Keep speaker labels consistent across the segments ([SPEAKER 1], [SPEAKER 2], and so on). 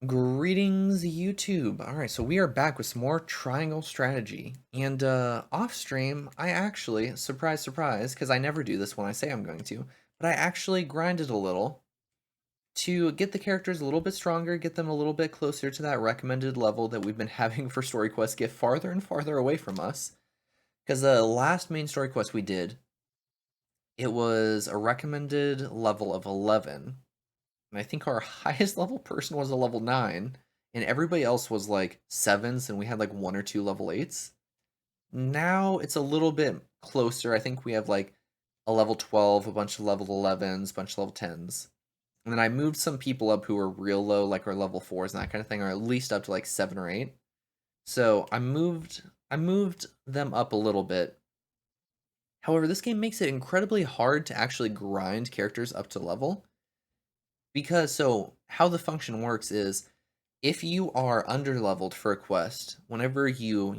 [SPEAKER 1] Greetings, YouTube. All right, so we are back with some more triangle strategy. And off stream, I actually, surprise, surprise, because I never do this when I say I'm going to, but I actually grinded a little to get the characters a little bit stronger, get them a little bit closer to that recommended level that we've been having for story quests get farther and farther away from us. Because the last main story quest we did, it was a recommended level of 11. And I think our highest level person was a level 9, and everybody else was like 7s, and we had like 1 or 2 level 8s. Now it's a little bit closer. I think we have like a level 12, a bunch of level 11s, a bunch of level 10s. And then I moved some people up who were real low, like our level 4s and that kind of thing, or at least up to like 7 or 8. So I moved them up a little bit. However, this game makes it incredibly hard to actually grind characters up to level. Because so how the function works is if you are underleveled for a quest, whenever you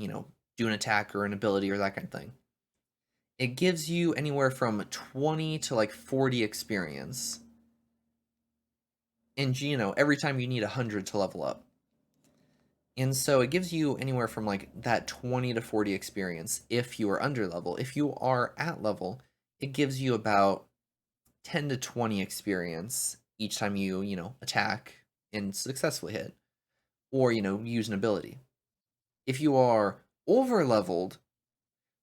[SPEAKER 1] do an attack or an ability or that kind of thing, it gives you anywhere from 20 to like 40 experience. And every time you need 100 to level up. And so it gives you anywhere from like that 20 to 40 experience if you are under level. If you are at level, it gives you about 10 to 20 experience each time you attack and successfully hit or use an ability. If you are over leveled,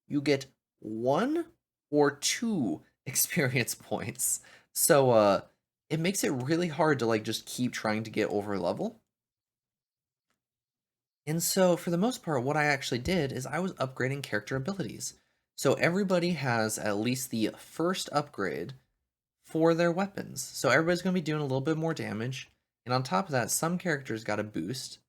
[SPEAKER 1] you get 1 or 2 experience points. So it makes it really hard to like just keep trying to get over level. And so for the most part, what I actually did is I was upgrading character abilities. So everybody has at least the first upgrade for their weapons. So everybody's going to be doing a little bit more damage. And on top of that, some characters got a boost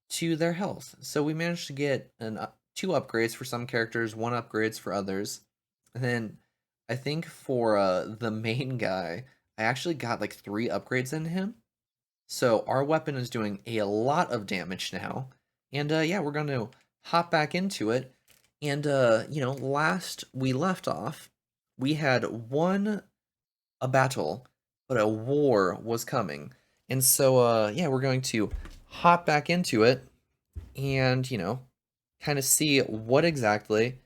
[SPEAKER 1] to their health. So we managed to get 2 upgrades for some characters, 1 upgrades for others. And then I think for the main guy, I actually got like 3 upgrades into him. So our weapon is doing a lot of damage now. And yeah, we're going to hop back into it. And last we left off, we had won a battle, but a war was coming. And so yeah, we're going to hop back into it and, kind of see what exactly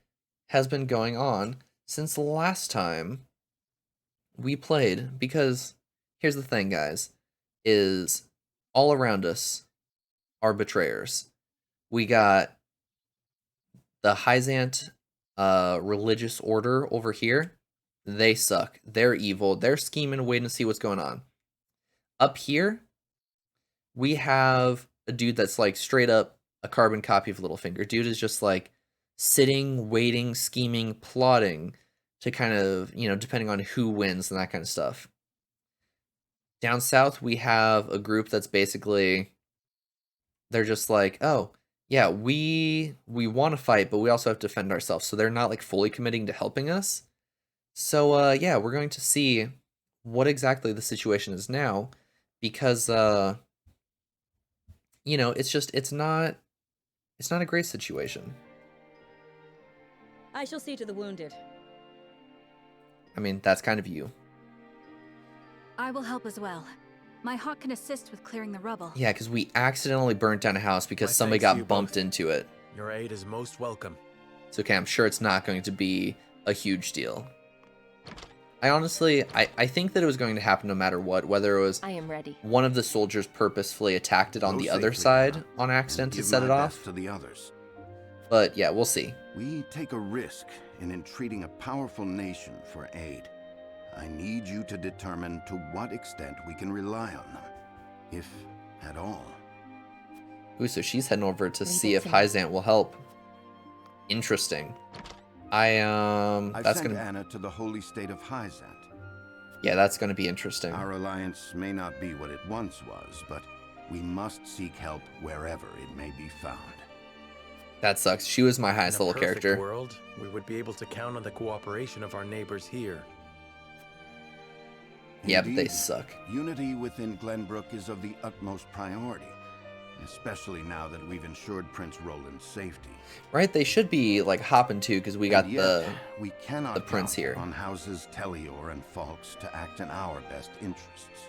[SPEAKER 1] has been going on since the last time we played. Because here's the thing, guys, is all around us are betrayers. We got the Hyzant religious order over here. They suck. They're evil. They're scheming, waiting to see what's going on. Up here, we have a dude that's like straight up a carbon copy of Littlefinger. Dude is just like sitting, waiting, scheming, plotting to kind of, depending on who wins and that kind of stuff. Down south, we have a group that's basically, they're just like, oh, yeah, we want to fight, but we also have to defend ourselves. So they're not like fully committing to helping us. So yeah, we're going to see what exactly the situation is now, because it's not a great situation.
[SPEAKER 2] I shall see to the wounded.
[SPEAKER 1] I mean, that's kind of you.
[SPEAKER 3] I will help as well. My hawk can assist with clearing the rubble.
[SPEAKER 1] Yeah, because we accidentally burnt down a house because
[SPEAKER 4] My
[SPEAKER 1] somebody
[SPEAKER 4] thanks to you
[SPEAKER 1] got bumped
[SPEAKER 4] both.
[SPEAKER 1] into it.
[SPEAKER 4] Your aid is most welcome.
[SPEAKER 1] It's okay, I'm sure it's not going to be a huge deal. I honestly, I think that it was going to happen no matter what, whether it was
[SPEAKER 2] I am ready.
[SPEAKER 1] one of the soldiers purposefully attacked it on
[SPEAKER 5] Go
[SPEAKER 1] the other
[SPEAKER 5] safely
[SPEAKER 1] side
[SPEAKER 5] now,
[SPEAKER 1] on accident
[SPEAKER 5] and
[SPEAKER 1] to
[SPEAKER 5] give
[SPEAKER 1] set
[SPEAKER 5] my
[SPEAKER 1] it
[SPEAKER 5] best
[SPEAKER 1] off.
[SPEAKER 5] to the others.
[SPEAKER 1] But yeah, we'll see.
[SPEAKER 5] We take a risk in entreating a powerful nation for aid. I need you to determine to what extent we can rely on them, if at all.
[SPEAKER 1] Ooh, so she's heading over to
[SPEAKER 2] Leave
[SPEAKER 1] see
[SPEAKER 2] it
[SPEAKER 1] if
[SPEAKER 2] to me.
[SPEAKER 1] Hyzant will help. Interesting.
[SPEAKER 5] I've
[SPEAKER 1] That's
[SPEAKER 5] sent
[SPEAKER 1] gonna,
[SPEAKER 5] Anna to the holy state of Hyzant.
[SPEAKER 1] yeah, that's gonna be interesting.
[SPEAKER 5] Our alliance may not be what it once was, but we must seek help wherever it may be found.
[SPEAKER 1] That sucks. She was my
[SPEAKER 4] In
[SPEAKER 1] highest
[SPEAKER 4] a
[SPEAKER 1] level
[SPEAKER 4] perfect
[SPEAKER 1] character.
[SPEAKER 4] world, we would be able to count on the cooperation of our neighbors here.
[SPEAKER 1] Yeah, but they
[SPEAKER 5] Indeed,
[SPEAKER 1] suck.
[SPEAKER 5] unity within Glenbrook is of the utmost priority, especially now that we've ensured Prince Roland's safety.
[SPEAKER 1] Right? They should be like hopping too, because we got
[SPEAKER 5] And yet,
[SPEAKER 1] the
[SPEAKER 5] we cannot
[SPEAKER 1] the prince
[SPEAKER 5] count
[SPEAKER 1] here.
[SPEAKER 5] on houses Tellior and Falks to act in our best interests.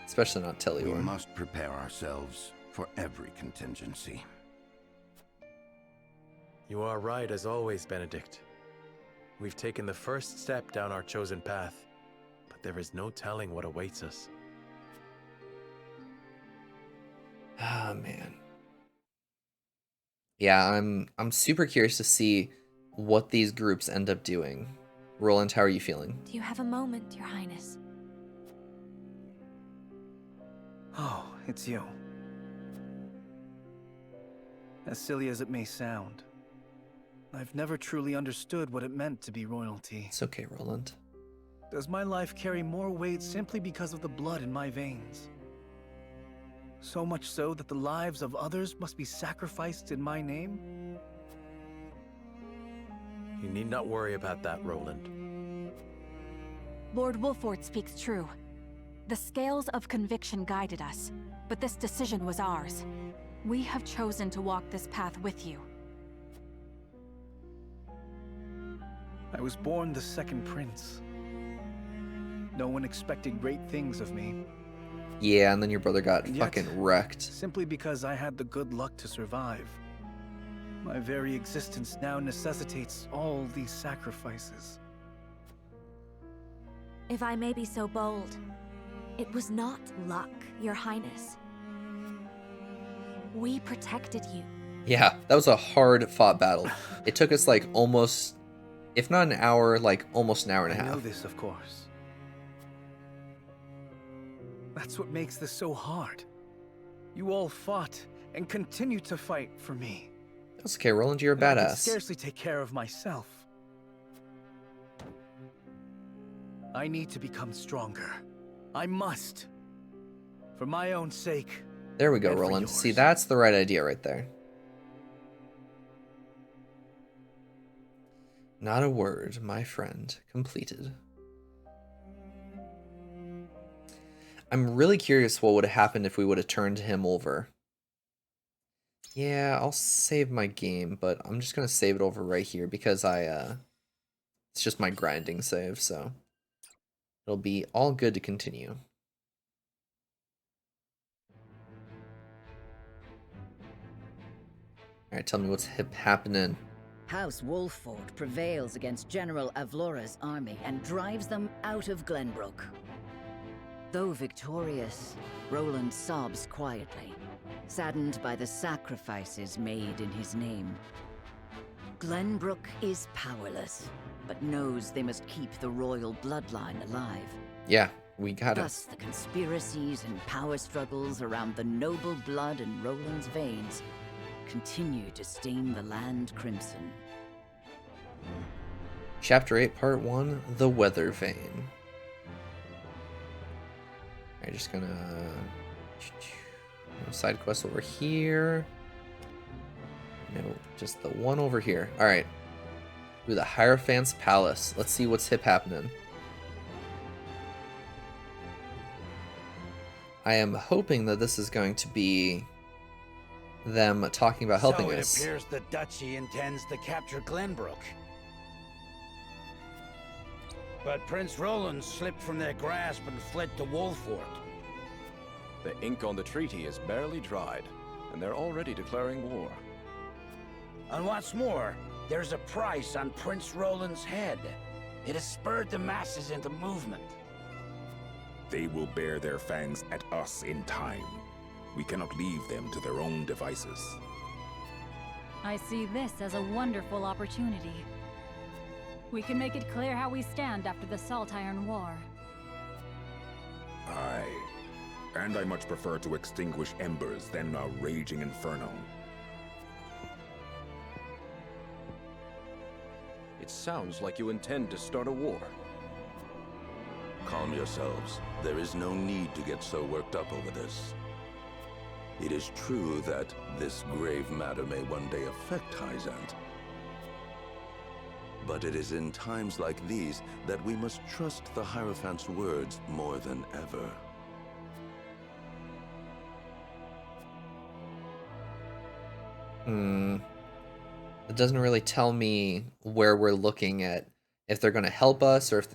[SPEAKER 1] Especially not
[SPEAKER 5] We
[SPEAKER 1] Telior.
[SPEAKER 5] must prepare ourselves for every contingency.
[SPEAKER 4] You are right as always, Benedict. We've taken the first step down our chosen path, but there is no telling what awaits us.
[SPEAKER 1] Ah, man. Yeah, I'm super curious to see what these groups end up doing. Roland, how are you feeling?
[SPEAKER 3] Do you have a moment, Your Highness?
[SPEAKER 2] Oh, it's you. As silly as it may sound, I've never truly understood what it meant to be royalty.
[SPEAKER 1] It's okay, Roland.
[SPEAKER 2] Does my life carry more weight simply because of the blood in my veins? So much so that the lives of others must be sacrificed in my name?
[SPEAKER 4] You need not worry about that, Roland.
[SPEAKER 3] Lord Wolford speaks true. The scales of conviction guided us, but this decision was ours. We have chosen to walk this path with you.
[SPEAKER 2] I was born the second prince. No one expected great things of me.
[SPEAKER 1] Yeah, and then your brother got
[SPEAKER 2] And yet,
[SPEAKER 1] fucking wrecked.
[SPEAKER 2] simply because I had the good luck to survive. My very existence now necessitates all these sacrifices.
[SPEAKER 6] If I may be so bold, it was not luck, Your Highness. We protected you.
[SPEAKER 1] Yeah, that was a hard fought battle. It took us like almost, if not an hour, like almost an hour and a
[SPEAKER 2] I know
[SPEAKER 1] half.
[SPEAKER 2] this, of course. That's what makes this so hard. You all fought and continue to fight for me.
[SPEAKER 1] That's okay, Roland, you're a
[SPEAKER 2] And I can
[SPEAKER 1] badass.
[SPEAKER 2] scarcely take care of myself. I need to become stronger. I must. For my own sake.
[SPEAKER 1] There we go,
[SPEAKER 2] and for
[SPEAKER 1] Roland. See,
[SPEAKER 2] yours.
[SPEAKER 1] that's the right idea right there. Not a word, my friend. Completed. I'm really curious what would have happened if we would have turned him over. Yeah, I'll save my game, but I'm just gonna save it over right here because it's just my grinding save, so it'll be all good to continue. Alright, tell me what's happening.
[SPEAKER 7] House Wolford prevails against General Avlora's army and drives them out of Glenbrook. Though victorious, Roland sobs quietly, saddened by the sacrifices made in his name. Glenbrook is powerless, but knows they must keep the royal bloodline alive.
[SPEAKER 1] Yeah, we got it.
[SPEAKER 7] Thus, the conspiracies and power struggles around the noble blood in Roland's veins continue to stain the land crimson.
[SPEAKER 1] Chapter 8, Part 1, The Weather Vane. I'm just gonna... Side quest over here. No, just the one over here. Alright. Ooh, the Hierophant's Palace. Let's see what's happening. I am hoping that this is going to be them talking about helping
[SPEAKER 8] so
[SPEAKER 1] us.
[SPEAKER 8] it appears the Duchy intends to capture Glenbrook. But Prince Roland slipped from their grasp and fled to Wolford.
[SPEAKER 9] The ink on the treaty is barely dried, and they're already declaring war.
[SPEAKER 8] And what's more, there's a price on Prince Roland's head. It has spurred the masses into movement.
[SPEAKER 10] They will bear their fangs at us in time. We cannot leave them to their own devices.
[SPEAKER 11] I see this as a wonderful opportunity. We can make it clear how we stand after the Salt Iron War.
[SPEAKER 10] Aye. And I much prefer to extinguish embers than a raging inferno.
[SPEAKER 9] It sounds like you intend to start a war.
[SPEAKER 12] Calm yourselves. There is no need to get so worked up over this. It is true that this grave matter may one day affect Hyzant. But it is in times like these that we must trust the Hierophant's words more than ever.
[SPEAKER 1] It doesn't really tell me where we're looking at, if they're going to help us or if...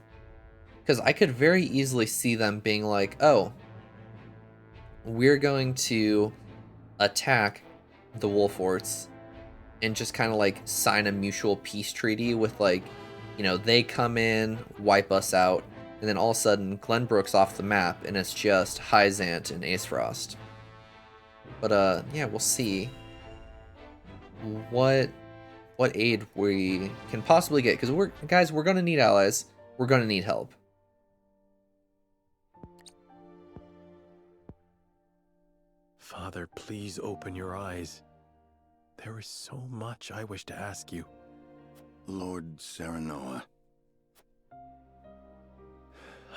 [SPEAKER 1] Because I could very easily see them being like, oh, we're going to attack the Wolforts and just kind of like sign a mutual peace treaty with like, you know, they come in, wipe us out, and then all of a sudden Glenbrook's off the map and it's just Hyzant and Aesfrost. But yeah, we'll see what aid we can possibly get, because we're gonna need allies. We're gonna need help.
[SPEAKER 4] Father, please open your eyes. There is so much I wish to ask you.
[SPEAKER 5] Lord Serenoa.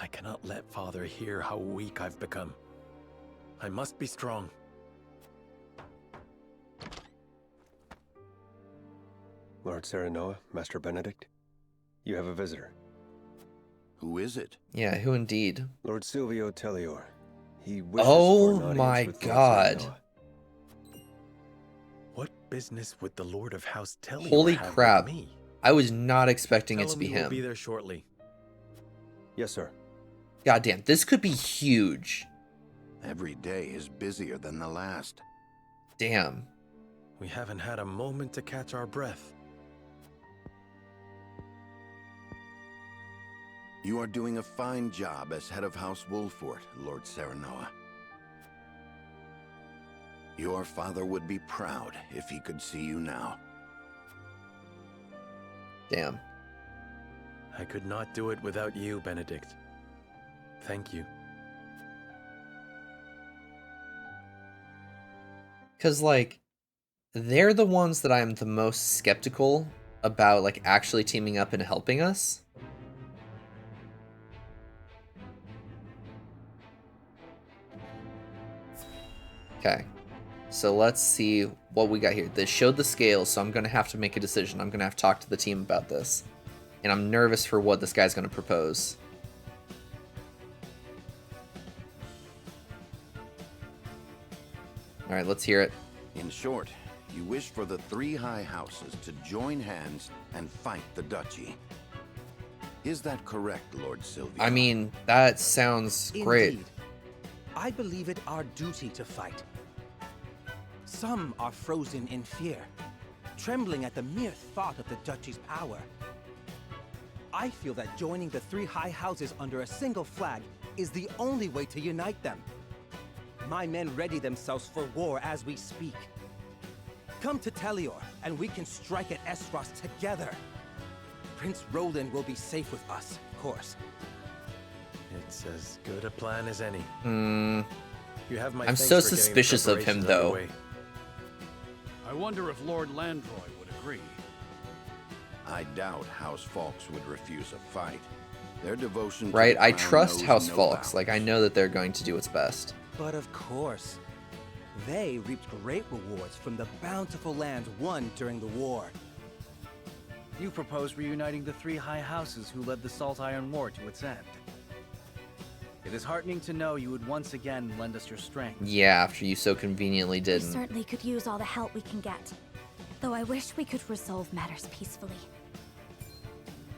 [SPEAKER 4] I cannot let Father hear how weak I've become. I must be strong.
[SPEAKER 13] Lord Serenoa, Master Benedict, you have a visitor.
[SPEAKER 5] Who is it?
[SPEAKER 1] Yeah, who indeed?
[SPEAKER 13] Lord Silvio Tellior. He wishes
[SPEAKER 1] Oh
[SPEAKER 13] for an
[SPEAKER 1] my
[SPEAKER 13] audience with Lord
[SPEAKER 1] god.
[SPEAKER 13] Serenoa.
[SPEAKER 4] What business would the Lord of House Tellior
[SPEAKER 1] Holy
[SPEAKER 4] have
[SPEAKER 1] crap.
[SPEAKER 4] with me?
[SPEAKER 1] I was not expecting it
[SPEAKER 4] Tell
[SPEAKER 1] to
[SPEAKER 4] him
[SPEAKER 1] be
[SPEAKER 4] he will
[SPEAKER 1] him.
[SPEAKER 4] be there shortly.
[SPEAKER 13] Yes, sir.
[SPEAKER 1] Goddamn, this could be huge.
[SPEAKER 5] Every day is busier than the last.
[SPEAKER 1] Damn.
[SPEAKER 4] We haven't had a moment to catch our breath.
[SPEAKER 5] You are doing a fine job as head of House Wolfort, Lord Serenoa. Your father would be proud if he could see you now.
[SPEAKER 1] Damn.
[SPEAKER 4] I could not do it without you, Benedict. Thank you.
[SPEAKER 1] Because, like, they're the ones that I'm the most skeptical about, like, actually teaming up and helping us. Okay. So let's see what we got here. This showed the scales, so I'm going to have to make a decision. I'm going to have to talk to the team about this. And I'm nervous for what this guy's going to propose. All right, let's hear it.
[SPEAKER 5] In short, you wish for the three high houses to join hands and fight the duchy. Is that correct, Lord Silvio?
[SPEAKER 1] I mean, that sounds great.
[SPEAKER 14] Indeed. I believe it our duty to fight. Some are frozen in fear, trembling at the mere thought of the duchy's power. I feel that joining the three high houses under a single flag is the only way to unite them. My men ready themselves for war as we speak. Come to Tellior, and we can strike at Aesfrost together. Prince Roland will be safe with us, of course.
[SPEAKER 4] It's as good a plan as any. You have my
[SPEAKER 1] I'm
[SPEAKER 4] thanks
[SPEAKER 1] so
[SPEAKER 4] for getting the
[SPEAKER 1] suspicious of him,
[SPEAKER 4] preparations
[SPEAKER 1] though.
[SPEAKER 4] underway.
[SPEAKER 15] I wonder if Lord Landroy would agree.
[SPEAKER 5] I doubt House Falks would refuse a fight. Their devotion to
[SPEAKER 1] Right?
[SPEAKER 5] the
[SPEAKER 1] I
[SPEAKER 5] crown
[SPEAKER 1] trust
[SPEAKER 5] knows
[SPEAKER 1] House
[SPEAKER 5] no
[SPEAKER 1] Falks.
[SPEAKER 5] bounds.
[SPEAKER 1] Like, I know that they're going to do what's best.
[SPEAKER 14] But of course, they reaped great rewards from the bountiful lands won during the war.
[SPEAKER 2] You propose reuniting the three high houses who led the Salt Iron War to its end. It is heartening to know you would once again lend us your strength.
[SPEAKER 1] Yeah, after you so conveniently
[SPEAKER 6] We
[SPEAKER 1] didn't.
[SPEAKER 6] certainly could use all the help we can get. Though I wish we could resolve matters peacefully.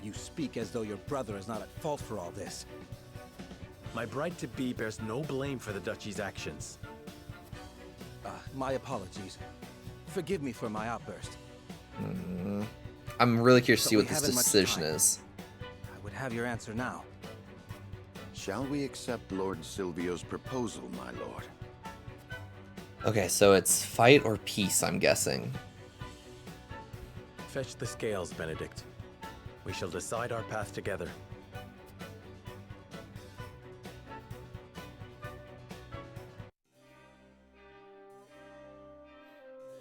[SPEAKER 14] You speak as though your brother is not at fault for all this.
[SPEAKER 4] My bride-to-be bears no blame for the duchy's actions.
[SPEAKER 14] My apologies. Forgive me for my outburst.
[SPEAKER 1] I'm really curious to
[SPEAKER 14] But
[SPEAKER 1] see
[SPEAKER 14] we
[SPEAKER 1] what this
[SPEAKER 14] haven't much
[SPEAKER 1] decision
[SPEAKER 14] time.
[SPEAKER 1] is.
[SPEAKER 14] I would have your answer now.
[SPEAKER 5] Shall we accept Lord Silvio's proposal, my lord?
[SPEAKER 1] Okay, so it's fight or peace, I'm guessing.
[SPEAKER 4] Fetch the scales, Benedict. We shall decide our path together.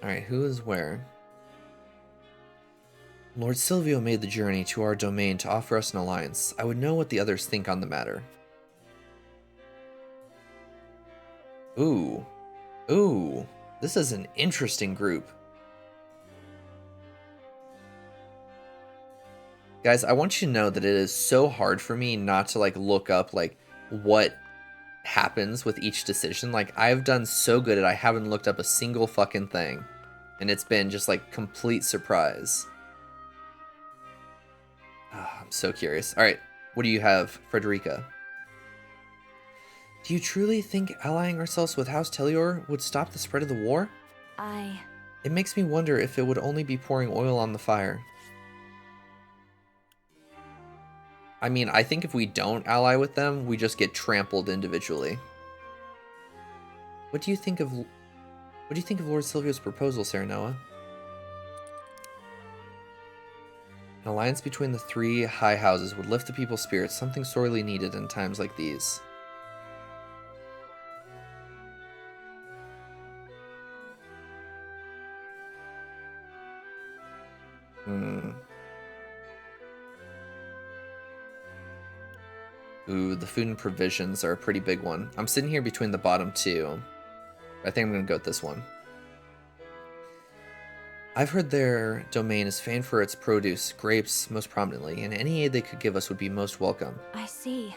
[SPEAKER 1] Alright, who is where? Lord Silvio made the journey to our domain to offer us an alliance. I would know what the others think on the matter. Ooh. Ooh. This is an interesting group. Guys, I want you to know that it is so hard for me not to, like, look up, like, what happens with each decision. Like, I've done so good at I haven't looked up a single fucking thing. And it's been just, like, complete surprise. I'm so curious. Alright, what do you have, Frederica? Do you truly think allying ourselves with House Telior would stop the spread of the war? It makes me wonder if it would only be pouring oil on the fire. I mean, I think if we don't ally with them, we just get trampled individually. What do you think of Lord Silvio's proposal, Serenoa? An alliance between the three high houses would lift the people's spirits, something sorely needed in times like these. Ooh, the food and provisions are a pretty big one. I'm sitting here between the bottom two. I think I'm going to go with this one. I've heard their domain is famed for its produce, grapes most prominently, and any aid they could give us would be most welcome.
[SPEAKER 6] I see.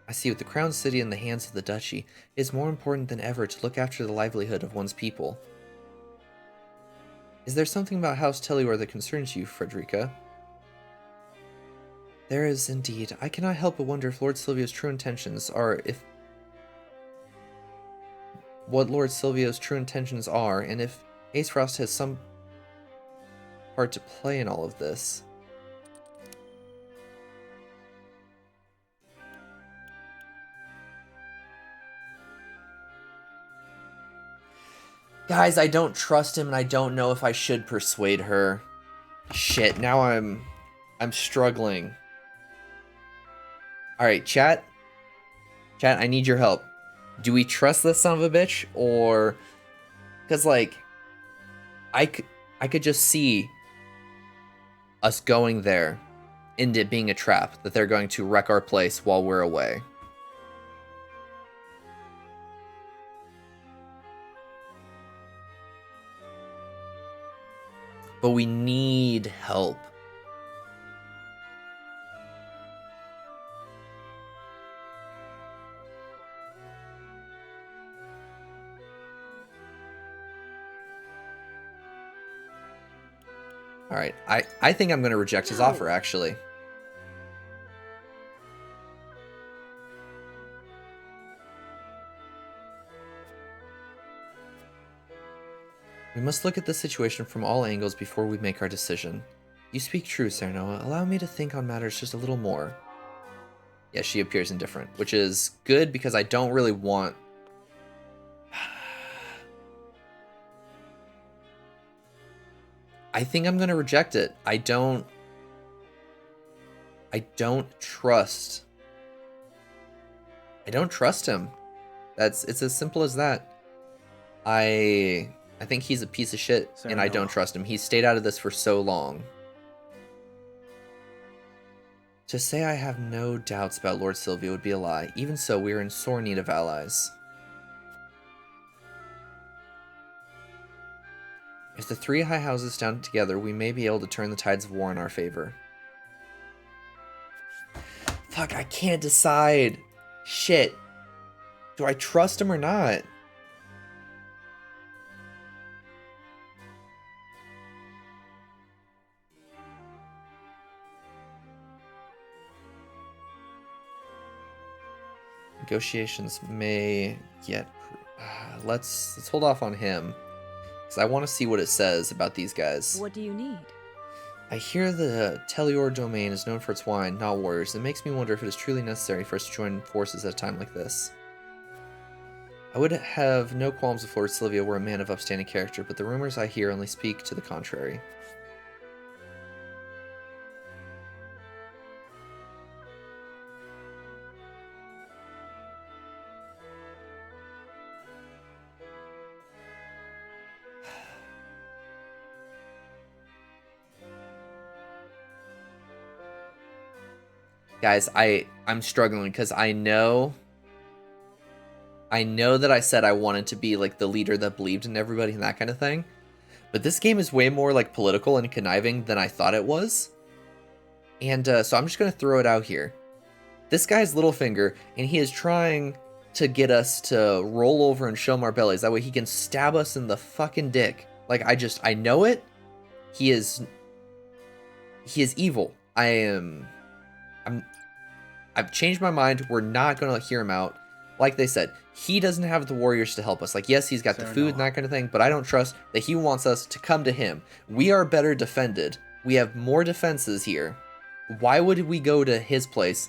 [SPEAKER 1] With the crown city in the hands of the duchy, it is more important than ever to look after the livelihood of one's people. Is there something about House Telior that concerns you, Frederica? There is indeed. I cannot help but wonder if Lord Silvio's true intentions are, and if Ace Frost has some part to play in all of this. Guys, I don't trust him, and I don't know if I should persuade her. Shit, now I'm struggling. Alright, chat. Chat, I need your help. Do we trust this son of a bitch, or... Because, like, I could just see us going there, and it being a trap, that they're going to wreck our place while we're away. But we need help. Alright, I think I'm going to reject his offer, actually. We must look at the situation from all angles before we make our decision. You speak true, Serenoa. Allow me to think on matters just a little more. Yeah, she appears indifferent, which is good because I don't really want... I think I'm going to reject it. I don't trust him. It's as simple as that. I think he's a piece of shit, and I don't trust him. He's stayed out of this for so long. To say I have no doubts about Lord Silvio would be a lie. Even so, we are in sore need of allies. If the three high houses stand together, we may be able to turn the tides of war in our favor. Fuck, I can't decide. Shit. Do I trust him or not? Negotiations may get... let's hold off on him. Because I want to see what it says about these guys.
[SPEAKER 11] What do you need?
[SPEAKER 1] I hear the Telior domain is known for its wine, not warriors. It makes me wonder if it is truly necessary for us to join forces at a time like this. I would have no qualms if Lord Silvio were a man of upstanding character, but the rumors I hear only speak to the contrary. Guys, I'm struggling because I know that I said I wanted to be like the leader that believed in everybody and that kind of thing. But this game is way more like political and conniving than I thought it was. And so I'm just going to throw it out here. This guy's Littlefinger, and he is trying to get us to roll over and show him our bellies. That way he can stab us in the fucking dick. Like, I know it. He is evil. I've changed my mind. We're not going to hear him out. like they said, he doesn't have the warriors to help us. Like, yes, he's got the food and that kind of thing, but I don't trust that he wants us to come to him. We are better defended. We have more defenses here. Why would we go to his place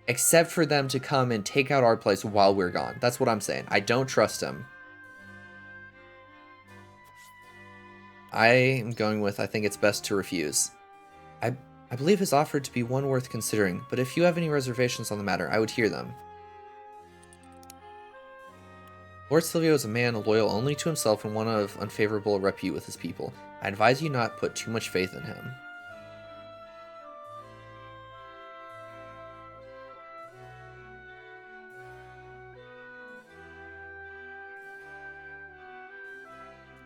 [SPEAKER 1] except for them to come and take out our place while we're gone? That's what I'm saying. I don't trust him. I am going with, I think it's best to refuse. I believe his offer to be one worth considering, but if you have any reservations on the matter, I would hear them. Lord Silvio is a man loyal only to himself and one of unfavorable repute with his people. I advise you not put too much faith in him.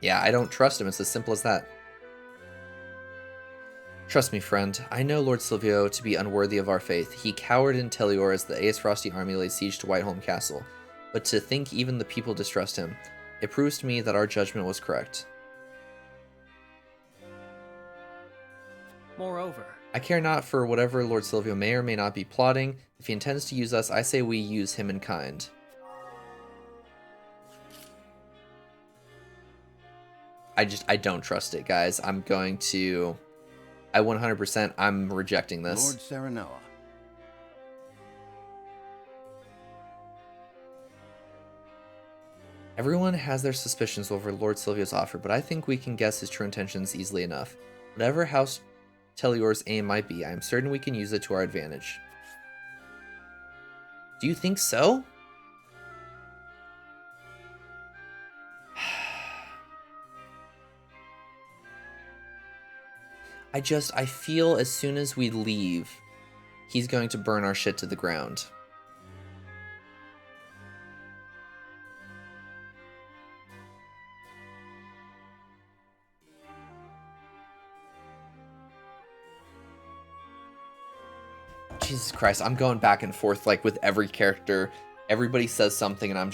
[SPEAKER 1] Yeah, I don't trust him. It's as simple as that. Trust me, friend. I know Lord Silvio to be unworthy of our faith. He cowered in Tellior as the Aesfrosti army laid siege to Whiteholm Castle. But to think even the people distrust him, it proves to me that our judgment was correct.
[SPEAKER 2] Moreover,
[SPEAKER 1] I care not for whatever Lord Silvio may or may not be plotting. If he intends to use us, I say we use him in kind. I don't trust it, guys. I'm 100%, I'm rejecting this.
[SPEAKER 5] Lord Serenoa.
[SPEAKER 1] Everyone has their suspicions over Lord Silvio's offer, but I think we can guess his true intentions easily enough. Whatever House Tellior's aim might be, I am certain we can use it to our advantage. Do you think so? I feel as soon as we leave, he's going to burn our shit to the ground. Jesus Christ, I'm going back and forth like with every character. Everybody says something and I'm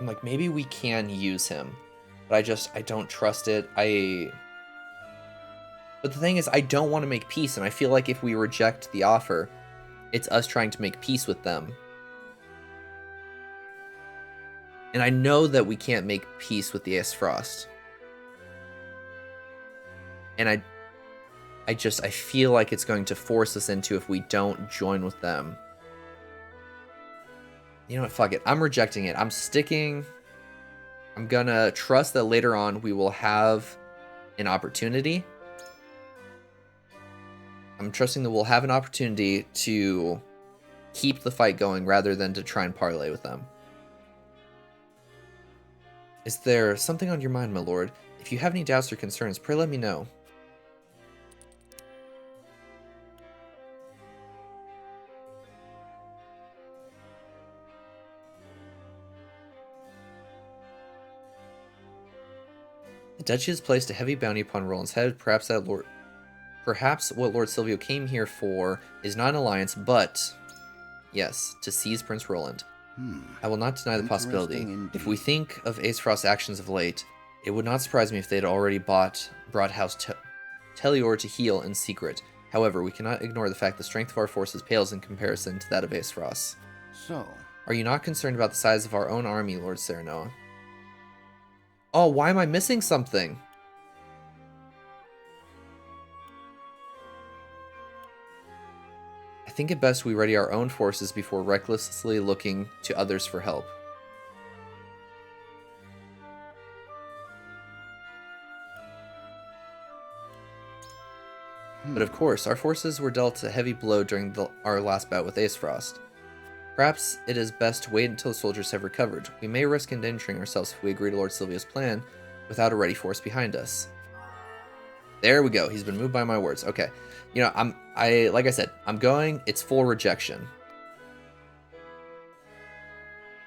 [SPEAKER 1] like, maybe we can use him. But I don't trust it. But the thing is, I don't want to make peace, and I feel like if we reject the offer, it's us trying to make peace with them. And I know that we can't make peace with the Aesfrost. And I feel like it's going to force us into if we don't join with them. You know what, fuck it. I'm rejecting it. I'm sticking. I'm gonna trust that later on we will have an opportunity. I'm trusting that we'll have an opportunity to keep the fight going rather than to try and parlay with them. Is there something on your mind, my lord? If you have any doubts or concerns, pray let me know. The duchy has placed a heavy bounty upon Roland's head. Perhaps what Lord Silvio came here for is not an alliance, but, yes, to seize Prince Roland. I will not deny the possibility. If we think of Aesfrost's actions of late, it would not surprise me if they had already brought House Tellior to heel in secret. However, we cannot ignore the fact the strength of our forces pales in comparison to that of Aesfrost.
[SPEAKER 5] So,
[SPEAKER 1] are you not concerned about the size of our own army, Lord Serenoa? Oh, why am I missing something? I think it best we ready our own forces before recklessly looking to others for help. But of course, our forces were dealt a heavy blow during our last bout with Aesfrost. Perhaps it is best to wait until the soldiers have recovered. We may risk endangering ourselves if we agree to Lord Silvio's plan without a ready force behind us. There we go. He's been moved by my words. Okay. You know, like I said, it's full rejection.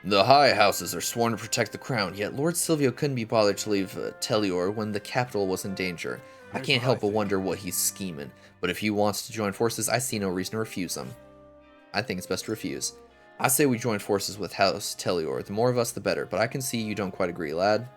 [SPEAKER 1] The high houses are sworn to protect the crown, yet Lord Silvio couldn't be bothered to leave Tellior when the capital was in danger. I can't help but wonder what he's scheming, but if he wants to join forces, I see no reason to refuse him. I think it's best to refuse. I say we join forces with House Tellior. The more of us, the better, but I can see you don't quite agree, lad.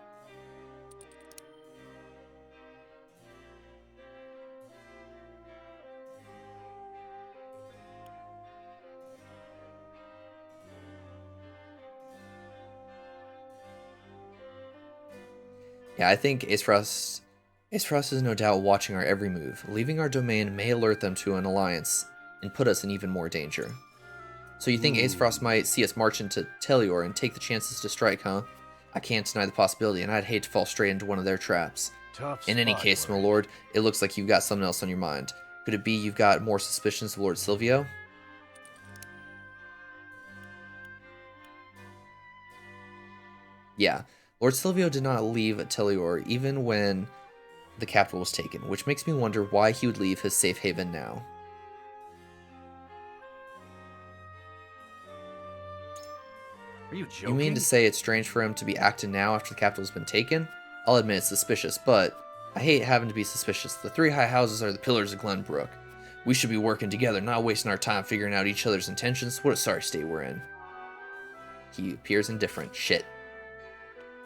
[SPEAKER 1] Yeah, I think Ace Frost is no doubt watching our every move. Leaving our domain may alert them to an alliance and put us in even more danger. So you think Ace Frost might see us march into Telior and take the chances to strike, huh? I can't deny the possibility, and I'd hate to fall straight into one of their traps.
[SPEAKER 15] Tough
[SPEAKER 1] In any
[SPEAKER 15] spot,
[SPEAKER 1] case, my
[SPEAKER 15] Lord.
[SPEAKER 1] lord, it looks like you've got something else on your mind. Could it be you've got more suspicions of Lord Silvio? Yeah, Lord Silvio did not leave Telior even when the capital was taken, which makes me wonder why he would leave his safe haven now.
[SPEAKER 15] Are you joking?
[SPEAKER 1] You mean to say it's strange for him to be acting now after the capital's been taken? I'll admit it's suspicious, but I hate having to be suspicious. The three high houses are the pillars of Glenbrook. We should be working together, not wasting our time figuring out each other's intentions. What a sorry state we're in. He appears indifferent. Shit.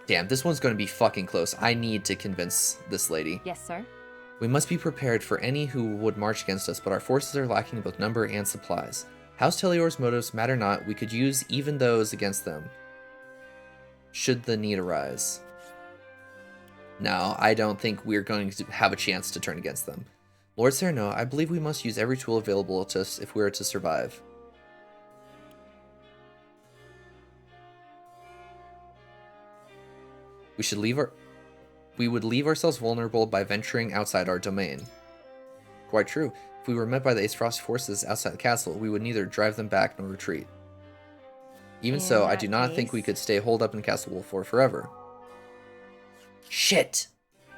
[SPEAKER 1] Damn, this one's going to be fucking close. I need to convince this lady.
[SPEAKER 16] Yes, sir.
[SPEAKER 1] We must be prepared for any who would march against us, but our forces are lacking both number and supplies. House Telior's motives matter not. We could use even those against them, should the need arise. No, I don't think we're going to have a chance to turn against them. Lord Sereno, I believe we must use every tool available to us if we are to survive. We would leave ourselves vulnerable by venturing outside our domain. Quite true. If we were met by the Ace Frost forces outside the castle, we would neither drive them back nor retreat. Even so, I do not think we could stay holed up in Castle Wolford forever. Shit!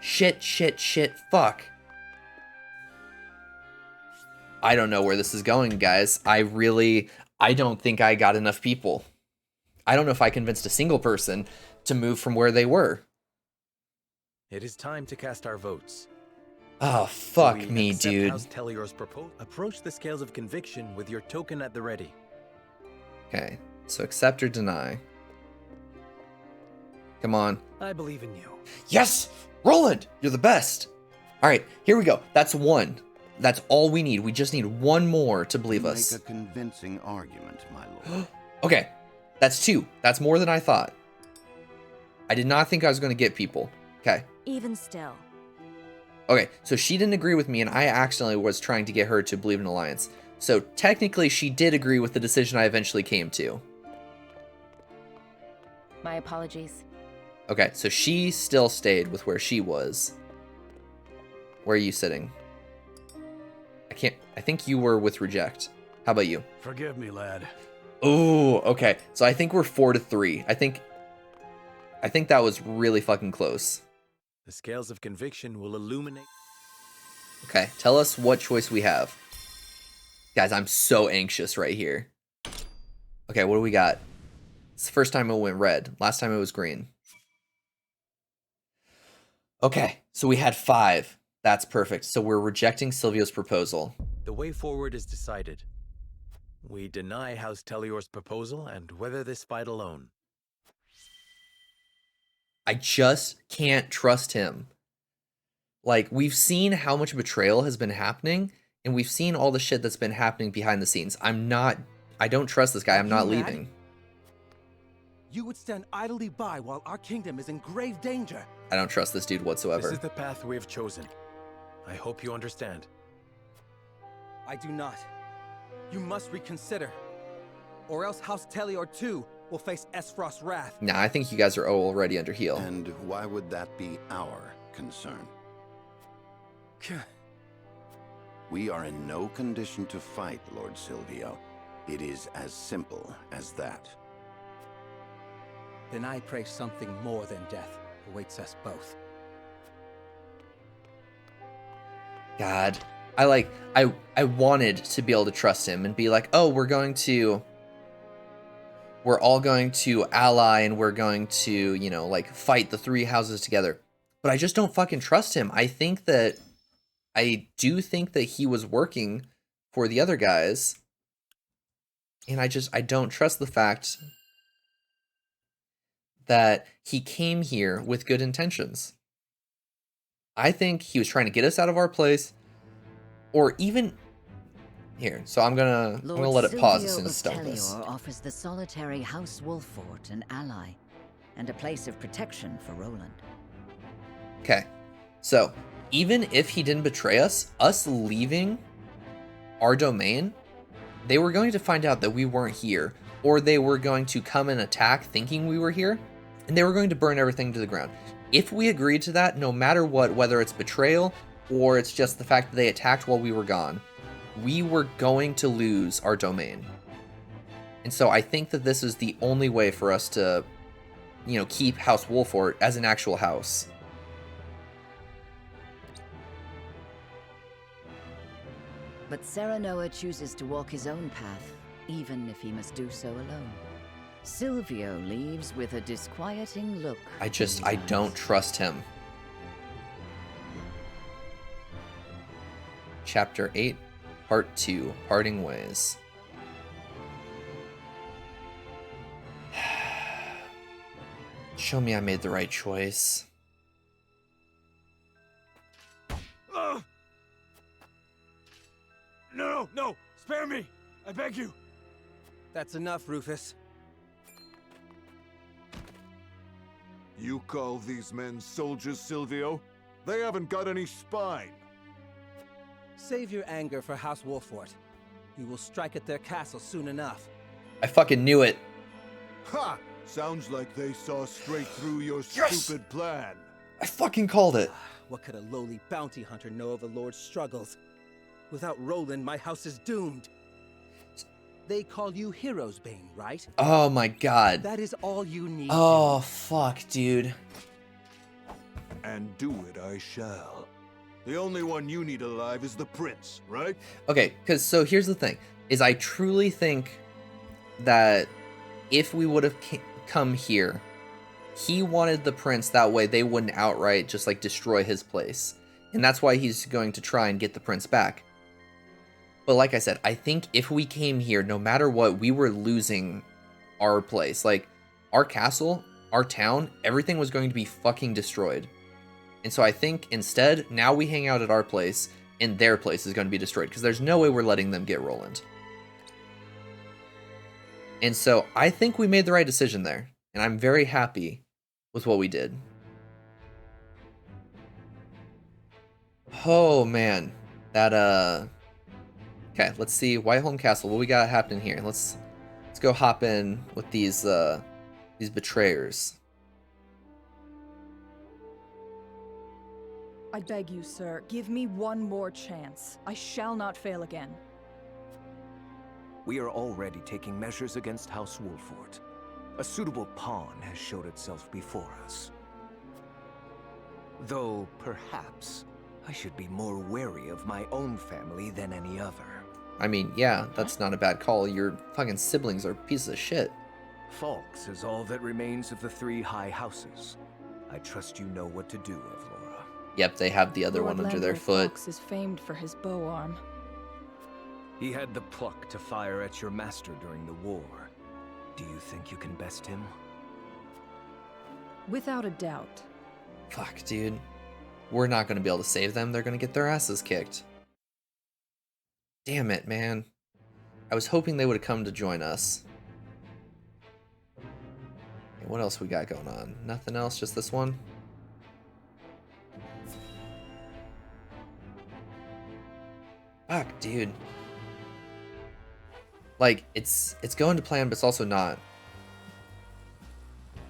[SPEAKER 1] Shit, fuck. I don't know where this is going, guys. I don't think I got enough people. I don't know if I convinced a single person to move from where they were.
[SPEAKER 4] It is time to cast our votes.
[SPEAKER 1] Oh, fuck me, dude.
[SPEAKER 4] House Telior's proposal. Approach the scales of conviction with your token at the ready.
[SPEAKER 1] Okay, so accept or deny. Come on.
[SPEAKER 2] I believe in you.
[SPEAKER 1] Yes! Roland! You're the best! Alright, here we go. That's one. That's all we need. We just need one more to believe us.
[SPEAKER 5] Make a convincing argument, my lord.
[SPEAKER 1] Okay, that's two. That's more than I thought. I did not think I was going to get people. Okay.
[SPEAKER 6] Even still.
[SPEAKER 1] Okay, so she didn't agree with me, and I accidentally was trying to get her to believe in Alliance. So technically, she did agree with the decision I eventually came to.
[SPEAKER 16] My apologies.
[SPEAKER 1] Okay, so she still stayed with where she was. Where are you sitting? I think you were with Reject. How about you?
[SPEAKER 15] Forgive me, lad.
[SPEAKER 1] Oh, okay. So I think we're 4-3. I think that was really fucking close.
[SPEAKER 4] The scales of conviction will illuminate.
[SPEAKER 1] Okay, tell us what choice we have. Guys, I'm so anxious right here. Okay, what do we got? It's the first time it went red. Last time it was green. Okay, so we had 5. That's perfect. So we're rejecting Silvio's proposal.
[SPEAKER 4] The way forward is decided. We deny House Telior's proposal and weather this fight alone.
[SPEAKER 1] I just can't trust him. Like, we've seen how much betrayal has been happening, and we've seen all the shit that's been happening behind the scenes. I don't trust this guy. I'm not leaving.
[SPEAKER 14] You would stand idly by while our kingdom is in grave danger.
[SPEAKER 1] I don't trust this dude whatsoever.
[SPEAKER 4] This is the path we have chosen. I hope you understand.
[SPEAKER 14] I do not. You must reconsider. Or else House Telior too will face Esfrost's wrath.
[SPEAKER 1] Nah, I think you guys are already under heel.
[SPEAKER 5] And why would that be our concern? We are in no condition to fight, Lord Silvio. It is as simple as that.
[SPEAKER 14] Then I pray something more than death awaits us both.
[SPEAKER 1] God, I wanted to be able to trust him and be like, oh, we're all going to ally and we're going to, you know, like fight the 3 houses together. But I just don't fucking trust him. I do think that he was working for the other guys. And I don't trust the fact that he came here with good intentions. I think he was trying to get us out of our place, or even here. So I'm gonna let it pause as soon as it's done with this.
[SPEAKER 7] Telior offers the solitary House Wolfort an ally, and a place of protection for Roland.
[SPEAKER 1] Okay, so even if he didn't betray us, us leaving our domain, they were going to find out that we weren't here, or they were going to come and attack thinking we were here, and they were going to burn everything to the ground. If we agreed to that, no matter what, whether it's betrayal or it's just the fact that they attacked while we were gone, we were going to lose our domain. And so I think that this is the only way for us to, you know, keep House Wolfort as an actual house.
[SPEAKER 7] But Serenoa chooses to walk his own path, even if he must do so alone. Silvio leaves with a disquieting look.
[SPEAKER 1] I don't trust him. Chapter 8, Part 2, Parting Ways. Show me I made the right choice.
[SPEAKER 14] No, no! Spare me! I beg you! That's enough, Rufus.
[SPEAKER 16] You call these men soldiers, Silvio? They haven't got any spine.
[SPEAKER 14] Save your anger for House Wolfort. We will strike at their castle soon enough.
[SPEAKER 1] I fucking knew it.
[SPEAKER 16] Ha! Sounds like they saw straight through your stupid plan.
[SPEAKER 1] I fucking called it.
[SPEAKER 14] What could a lowly bounty hunter know of the Lord's struggles? Without Roland, my house is doomed. They call you Hero's Bane, right?
[SPEAKER 1] Oh my god.
[SPEAKER 14] That is all you need.
[SPEAKER 1] Oh, fuck, dude.
[SPEAKER 16] And do it I shall. The only one you need alive is the prince, right?
[SPEAKER 1] Okay, because so here's the thing, is I truly think that if we would have come here, he wanted the prince, that way they wouldn't outright just like destroy his place. And that's why he's going to try and get the prince back. But like I said, I think if we came here, no matter what, we were losing our place. Like, our castle, our town, everything was going to be fucking destroyed. And so I think instead, now we hang out at our place, and their place is going to be destroyed. Because there's no way we're letting them get Roland. And so I think we made the right decision there. And I'm very happy with what we did. Oh, man. That, Okay, let's see. Whiteholm Castle, what we got happening here? Let's go hop in with these betrayers.
[SPEAKER 17] I beg you, sir, give me one more chance. I shall not fail again.
[SPEAKER 18] We are already taking measures against House Wolfort. A suitable pawn has showed itself before us. Though, perhaps, I should be more wary of my own family than any other.
[SPEAKER 1] I mean, yeah, that's not a bad call. Your fucking siblings are pieces of shit.
[SPEAKER 18] Falks is all that remains of the three high houses. I trust you know what to do, Avlora.
[SPEAKER 1] Yep, they have the other
[SPEAKER 17] Lord
[SPEAKER 1] one under their
[SPEAKER 17] Landgrave
[SPEAKER 1] foot.
[SPEAKER 17] Fox is famed for his bow arm.
[SPEAKER 18] He had the pluck to fire at your master during the war. Do you think you can best him?
[SPEAKER 17] Without a doubt.
[SPEAKER 1] Fuck, dude. We're not going to be able to save them. They're going to get their asses kicked. Damn it, man. I was hoping they would have come to join us. Okay, what else we got going on? Nothing else? Just this one? Fuck, dude. Like, it's going to plan, but it's also not.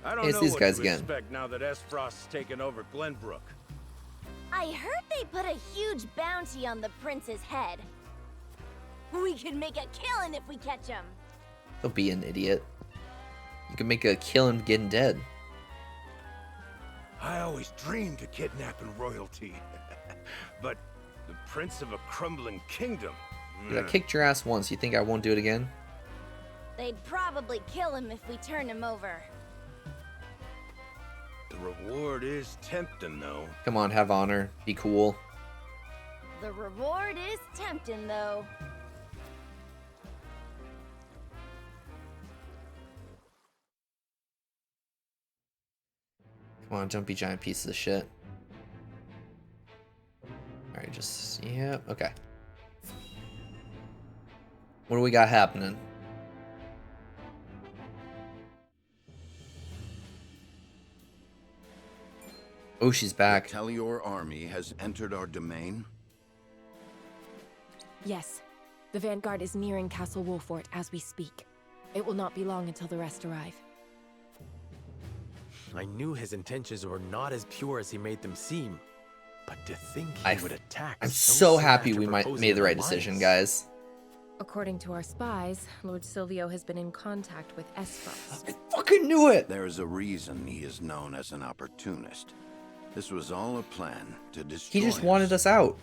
[SPEAKER 15] I don't
[SPEAKER 1] Hey, it's
[SPEAKER 15] know
[SPEAKER 1] these
[SPEAKER 15] what
[SPEAKER 1] guys
[SPEAKER 15] to
[SPEAKER 1] again.
[SPEAKER 15] expect now that Esfrost's taken over Glenbrook.
[SPEAKER 6] I heard they put a huge bounty on the prince's head. We could make a killing if we catch him.
[SPEAKER 1] Don't be an idiot. You can make a kill and get dead.
[SPEAKER 10] I always dreamed of kidnapping royalty. But the prince of a crumbling kingdom.
[SPEAKER 1] Dude, I kicked your ass once. You think I won't do it again?
[SPEAKER 6] They'd probably kill him if we turn him over.
[SPEAKER 10] The reward is tempting, though.
[SPEAKER 1] Come on, have honor. Be cool.
[SPEAKER 6] The reward is tempting, though.
[SPEAKER 1] Come on, don't be giant pieces of shit. Alright, just... yeah, okay. What do we got happening? Oh, she's back.
[SPEAKER 5] The Telior army has entered our domain?
[SPEAKER 19] Yes. The vanguard is nearing Castle Wolfort as we speak. It will not be long until the rest arrive.
[SPEAKER 4] I knew his intentions were not as pure as he made them seem. But to think he would attack
[SPEAKER 1] I'm
[SPEAKER 4] so
[SPEAKER 1] so
[SPEAKER 4] soon
[SPEAKER 1] happy
[SPEAKER 4] after
[SPEAKER 1] we
[SPEAKER 4] proposing
[SPEAKER 1] made the
[SPEAKER 4] an
[SPEAKER 1] right
[SPEAKER 4] alliance.
[SPEAKER 1] decision, guys.
[SPEAKER 19] According to our spies, Lord Silvio has been in contact with Esfrost.
[SPEAKER 1] Fucking knew it!
[SPEAKER 5] There's a reason he is known as an opportunist. This was all a plan to destroy
[SPEAKER 1] He just wanted us out.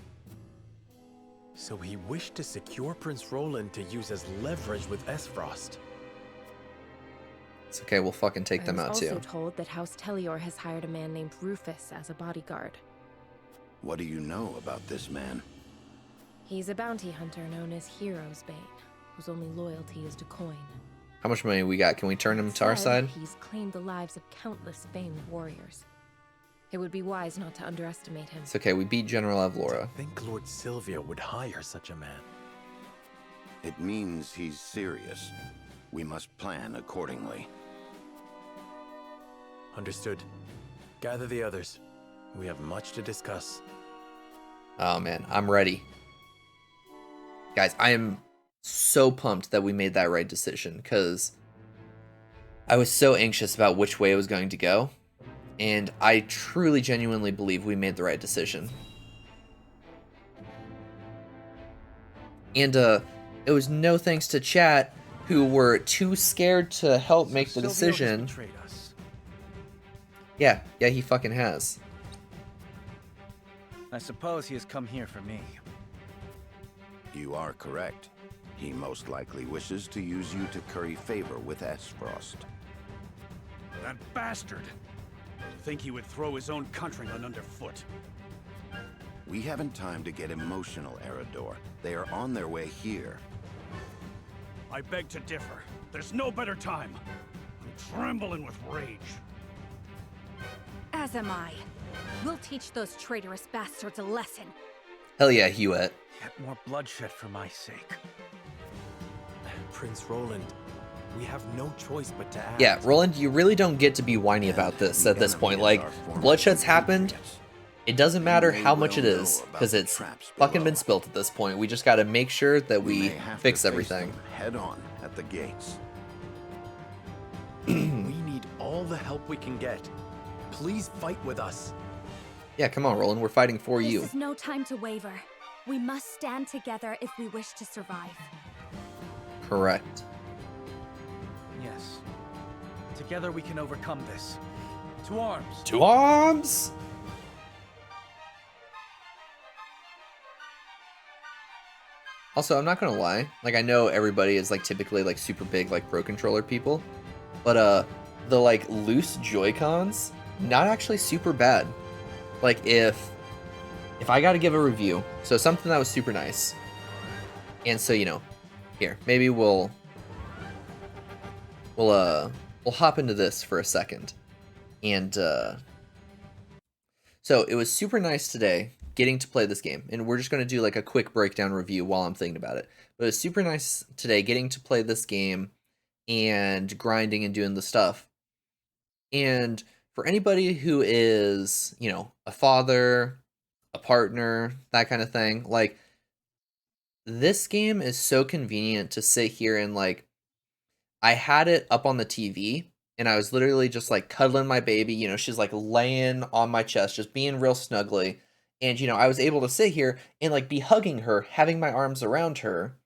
[SPEAKER 4] So he wished to secure Prince Roland to use as leverage with Esfrost.
[SPEAKER 1] It's okay, we'll fucking take them out
[SPEAKER 19] I was
[SPEAKER 1] too.
[SPEAKER 19] also told that House Telior has hired a man named Rufus as a bodyguard.
[SPEAKER 5] What do you know about this man?
[SPEAKER 19] He's a bounty hunter known as Hero's Bane, whose only loyalty is to coin.
[SPEAKER 1] How much money we got? Can we turn him to our
[SPEAKER 19] Said
[SPEAKER 1] side?
[SPEAKER 19] He's claimed the lives of countless famed warriors. It would be wise not to underestimate him.
[SPEAKER 1] It's okay, we beat General Avlora.
[SPEAKER 4] I think Lord Silvio would hire such a man.
[SPEAKER 5] It means he's serious. We must plan accordingly.
[SPEAKER 4] Understood. Gather the others. We have much to discuss.
[SPEAKER 1] Oh man, I'm ready. Guys, I am so pumped that we made that right decision, because I was so anxious about which way it was going to go, and I truly, genuinely believe we made the right decision. And it was no thanks to chat, who were too scared to help make the decision. Yeah, he fucking has.
[SPEAKER 2] I suppose he has come here for me.
[SPEAKER 5] You are correct. He most likely wishes to use you to curry favor with Esfrost.
[SPEAKER 15] That bastard! To think he would throw his own countrymen underfoot.
[SPEAKER 5] We haven't time to get emotional, Eridor. They are on their way here.
[SPEAKER 15] I beg to differ. There's no better time. I'm trembling with rage.
[SPEAKER 3] As am I. We'll teach those traitorous bastards a lesson.
[SPEAKER 1] Hell yeah, Hewitt.
[SPEAKER 2] Yet more bloodshed for my sake.
[SPEAKER 4] Prince Roland, we have no choice but to act.
[SPEAKER 1] Yeah, Roland, you really don't get to be whiny about this at this point. Like, bloodshed's happened. It doesn't matter how much it is, because it's fucking been spilt at this point. We just gotta make sure that we fix everything.
[SPEAKER 5] Head on at the gates.
[SPEAKER 4] We need all the help we can get. Please fight with us.
[SPEAKER 1] Yeah, come on, Roland. We're fighting for you.
[SPEAKER 3] This is no time to waver. We must stand together if we wish to survive.
[SPEAKER 1] Correct.
[SPEAKER 2] Yes. Together we can overcome this. To arms!
[SPEAKER 1] To arms! Also, I'm not gonna lie. Like, I know everybody is like typically like super big like Pro Controller people, but the like loose Joy-Cons, not actually super bad. Like, if I gotta give a review, so something that was super nice, and so, you know, here, maybe we'll hop into this for a second. And so it was super nice today getting to play this game, and we're just going to do like a quick breakdown review while I'm thinking about it. But it was super nice today getting to play this game and grinding and doing the stuff. And for anybody who is, you know, a father, a partner, that kind of thing, like, this game is so convenient to sit here and, like, I had it up on the TV, and I was literally just, like, cuddling my baby, you know, she's, like, laying on my chest, just being real snuggly, and, you know, I was able to sit here and, like, be hugging her, having my arms around her,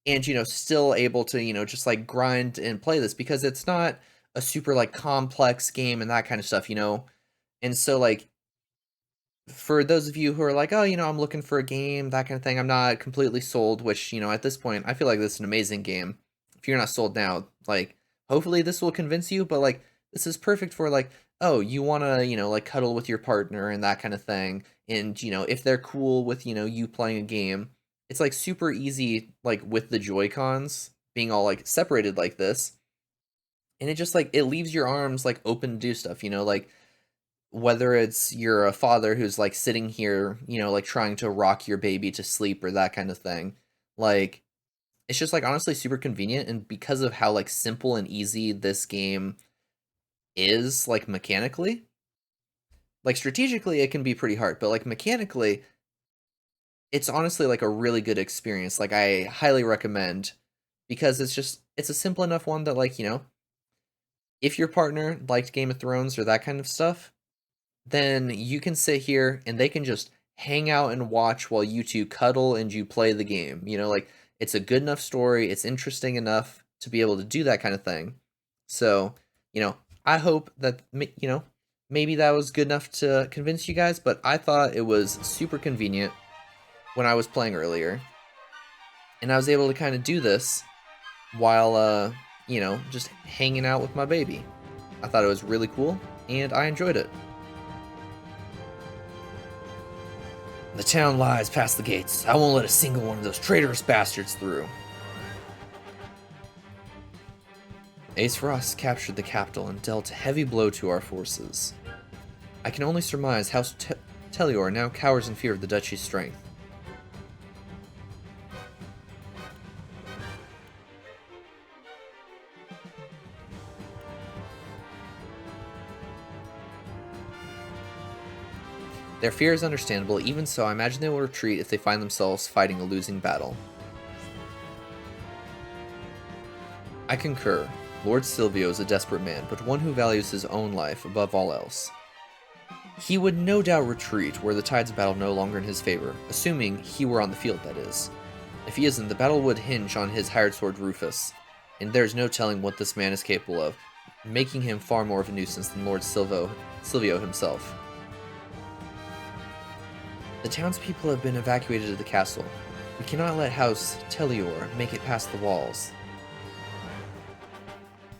[SPEAKER 1] and, you know, still able to, you know, just, like, grind and play this, because it's not a super, like, complex game and that kind of stuff, you know? And so, like, for those of you who are like, oh, you know, I'm looking for a game, that kind of thing, I'm not completely sold, which, you know, at this point, I feel like this is an amazing game. If you're not sold now, like, hopefully this will convince you, but, like, this is perfect for, like, oh, you want to, you know, like, cuddle with your partner and that kind of thing, and, you know, if they're cool with, you know, you playing a game, it's, like, super easy, like, with the Joy-Cons being all, like, separated like this, and it just, like, it leaves your arms, like, open to do stuff, you know, like, whether it's you're a father who's, like, sitting here, you know, like, trying to rock your baby to sleep or that kind of thing, like, it's just, like, honestly super convenient, and because of how, like, simple and easy this game is, like, mechanically, Like, strategically, it can be pretty hard, but, like, mechanically, it's honestly, like, a really good experience. Like, I highly recommend, because it's a simple enough one that, like, if your partner liked Game of Thrones or that kind of stuff, then you can sit here and they can just hang out and watch while you two cuddle and you play the game. Like, it's a good enough story, it's interesting enough to be able to do that kind of thing. So, I hope that, maybe that was good enough to convince you guys, but I thought it was super convenient when I was playing earlier. And I was able to kind of do this while, just hanging out with my baby. I thought it was really cool, and I enjoyed it. The town lies past the gates. I won't let a single one of those traitorous bastards through. Ace Frost captured the capital and dealt a heavy blow to our forces. I can only surmise House Telior now cowers in fear of the duchy's strength. Their fear is understandable, even so I imagine they will retreat if they find themselves fighting a losing battle. I concur. Lord Silvio is a desperate man, but one who values his own life above all else. He would no doubt retreat were the tides of battle no longer in his favor, assuming he were on the field, that is. If he isn't, the battle would hinge on his hired sword Rufus, and there's no telling what this man is capable of, making him far more of a nuisance than Lord Silvio himself. The townspeople have been evacuated to the castle. We cannot let House Telior make it past the walls.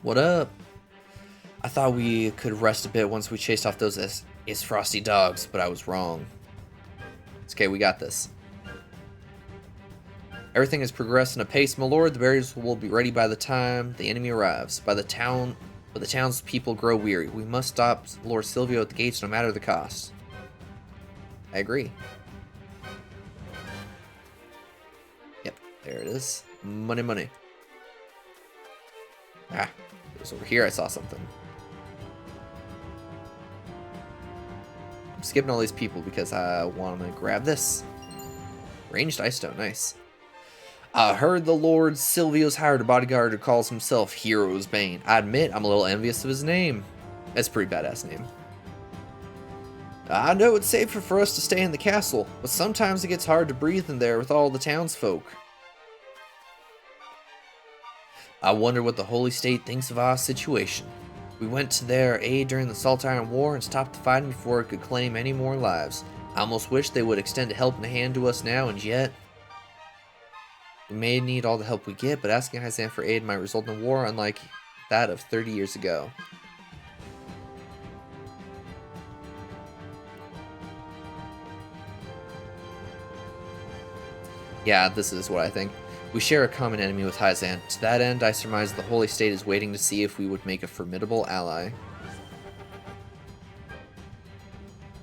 [SPEAKER 1] What up? I thought we could rest a bit once we chased off those Ace Frosty dogs, but I was wrong. It's okay, we got this. Everything has progressed in a pace, my lord. The barriers will be ready by the time the enemy arrives. But the townspeople grow weary. We must stop Lord Silvio at the gates no matter the cost. I agree. Yep, there it is. Money, money. Ah, it was over here I saw something. I'm skipping all these people because I want to grab this. Ranged ice stone, nice. I heard the Lord Silvio's hired a bodyguard who calls himself Hero's Bane. I admit I'm a little envious of his name. That's a pretty badass name. I know it's safer for us to stay in the castle, but sometimes it gets hard to breathe in there with all the townsfolk. I wonder what the Holy State thinks of our situation. We went to their aid during the Saltire War and stopped the fighting before it could claim any more lives. I almost wish they would extend a helping hand to us now, and yet... We may need all the help we get, but asking Hyzan for aid might result in a war unlike that of 30 years ago. Yeah, this is what I think. We share a common enemy with Hyzan. To that end, I surmise the Holy State is waiting to see if we would make a formidable ally.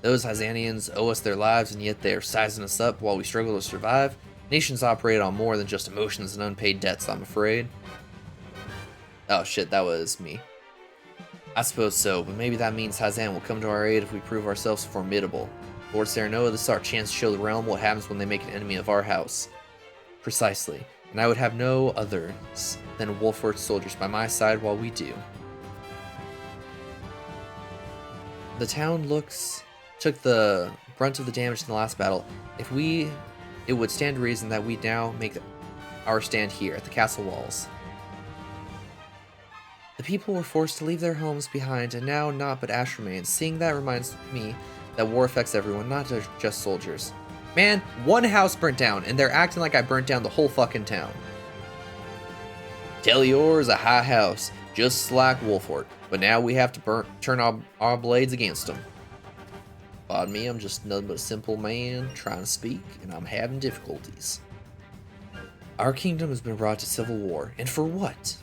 [SPEAKER 1] Those Hyzanians owe us their lives, and yet they are sizing us up while we struggle to survive. Nations operate on more than just emotions and unpaid debts, I'm afraid. Oh shit, that was me. I suppose so, but maybe that means Hyzan will come to our aid if we prove ourselves formidable. Lord Serenoa, this is our chance to show the realm what happens when they make an enemy of our house. Precisely, and I would have no others than Wolfort's soldiers by my side while we do. The town took the brunt of the damage in the last battle. It would stand to reason that we now make our stand here at the castle walls. The people were forced to leave their homes behind, and now naught but ash remains. Seeing that reminds me that war affects everyone, not just soldiers. Man, one house burnt down, and they're acting like I burnt down the whole fucking town. Telior is a high house, just like Wolfort, but now we have to turn our blades against them. Pardon me, I'm just nothing but a simple man trying to speak, and I'm having difficulties. Our kingdom has been brought to civil war, and for what?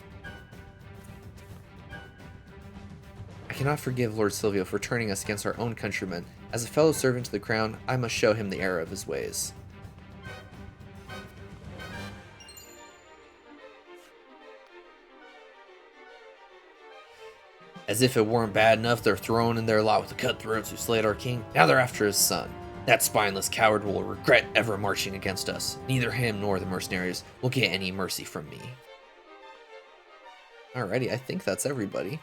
[SPEAKER 1] I cannot forgive Lord Silvio for turning us against our own countrymen. As a fellow servant to the crown, I must show him the error of his ways. As if it weren't bad enough, they're thrown in their lot with the cutthroats who slayed our king. Now they're after his son. That spineless coward will regret ever marching against us. Neither him nor the mercenaries will get any mercy from me. Alrighty, I think that's everybody.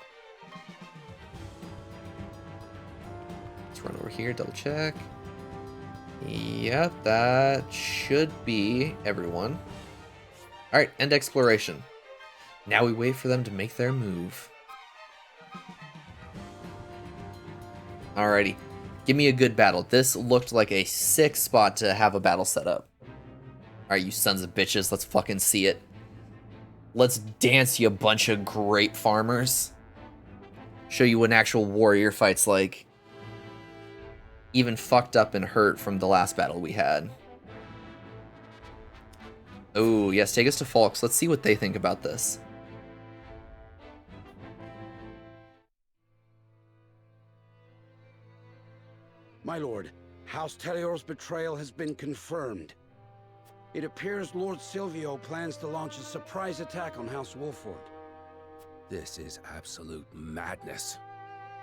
[SPEAKER 1] Let's run over here, double check. Yep, that should be everyone. Alright, end exploration. Now we wait for them to make their move. Alrighty, give me a good battle. This looked like a sick spot to have a battle set up. Alright, you sons of bitches, let's fucking see it. Let's dance, you bunch of grape farmers. Show you what an actual warrior fight's like. Even fucked up and hurt from the last battle we had. Oh, yes, take us to Falks. Let's see what they think about this.
[SPEAKER 8] My lord, House Telior's betrayal has been confirmed. It appears Lord Silvio plans to launch a surprise attack on House Wolford.
[SPEAKER 18] This is absolute madness.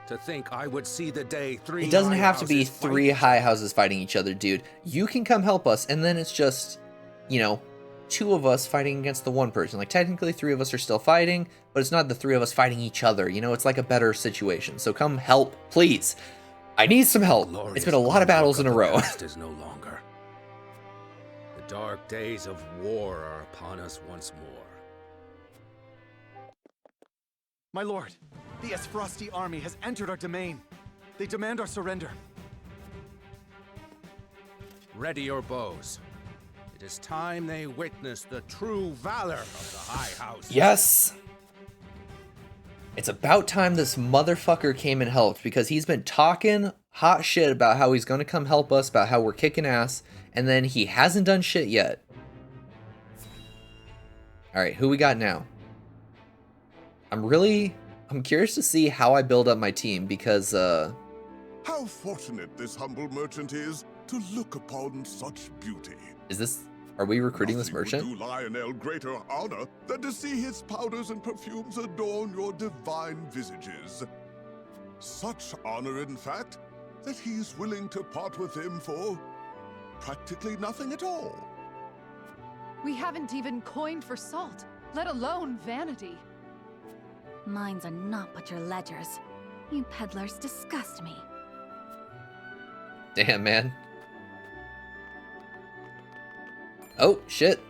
[SPEAKER 18] To think I would see the day three.
[SPEAKER 1] It doesn't
[SPEAKER 18] high
[SPEAKER 1] have to be
[SPEAKER 18] houses
[SPEAKER 1] three
[SPEAKER 18] fight.
[SPEAKER 1] high houses fighting each other, dude. You can come help us, and then it's just, you know, two of us fighting against the one person. Like, technically, three of us are still fighting, but it's not the three of us fighting each other. You know, it's like a better situation. So come help, please. I need some help. It's been a lot of battles in a row.
[SPEAKER 18] Is no longer. The dark days of war are upon us once more.
[SPEAKER 2] My lord, the Esfrosti army has entered our domain. They demand our surrender.
[SPEAKER 18] Ready your bows. It is time they witness the true valor of the High House.
[SPEAKER 1] Yes. It's about time this motherfucker came and helped, because he's been talking hot shit about how he's going to come help us, about how we're kicking ass, and then he hasn't done shit yet. Alright, who we got now? I'm curious to see how I build up my team, because,
[SPEAKER 16] How fortunate this humble merchant is to look upon such beauty.
[SPEAKER 1] are we recruiting this
[SPEAKER 16] Nothing
[SPEAKER 1] merchant?
[SPEAKER 16] would do Lionel greater honor than to see his powders and perfumes adorn your divine visages. Such honor, in fact, that he's willing to part with them for practically nothing at all.
[SPEAKER 17] We haven't even coined for salt, let alone vanity.
[SPEAKER 3] Mines are not but your ledgers. You peddlers disgust me.
[SPEAKER 1] Damn, man. Oh, shit.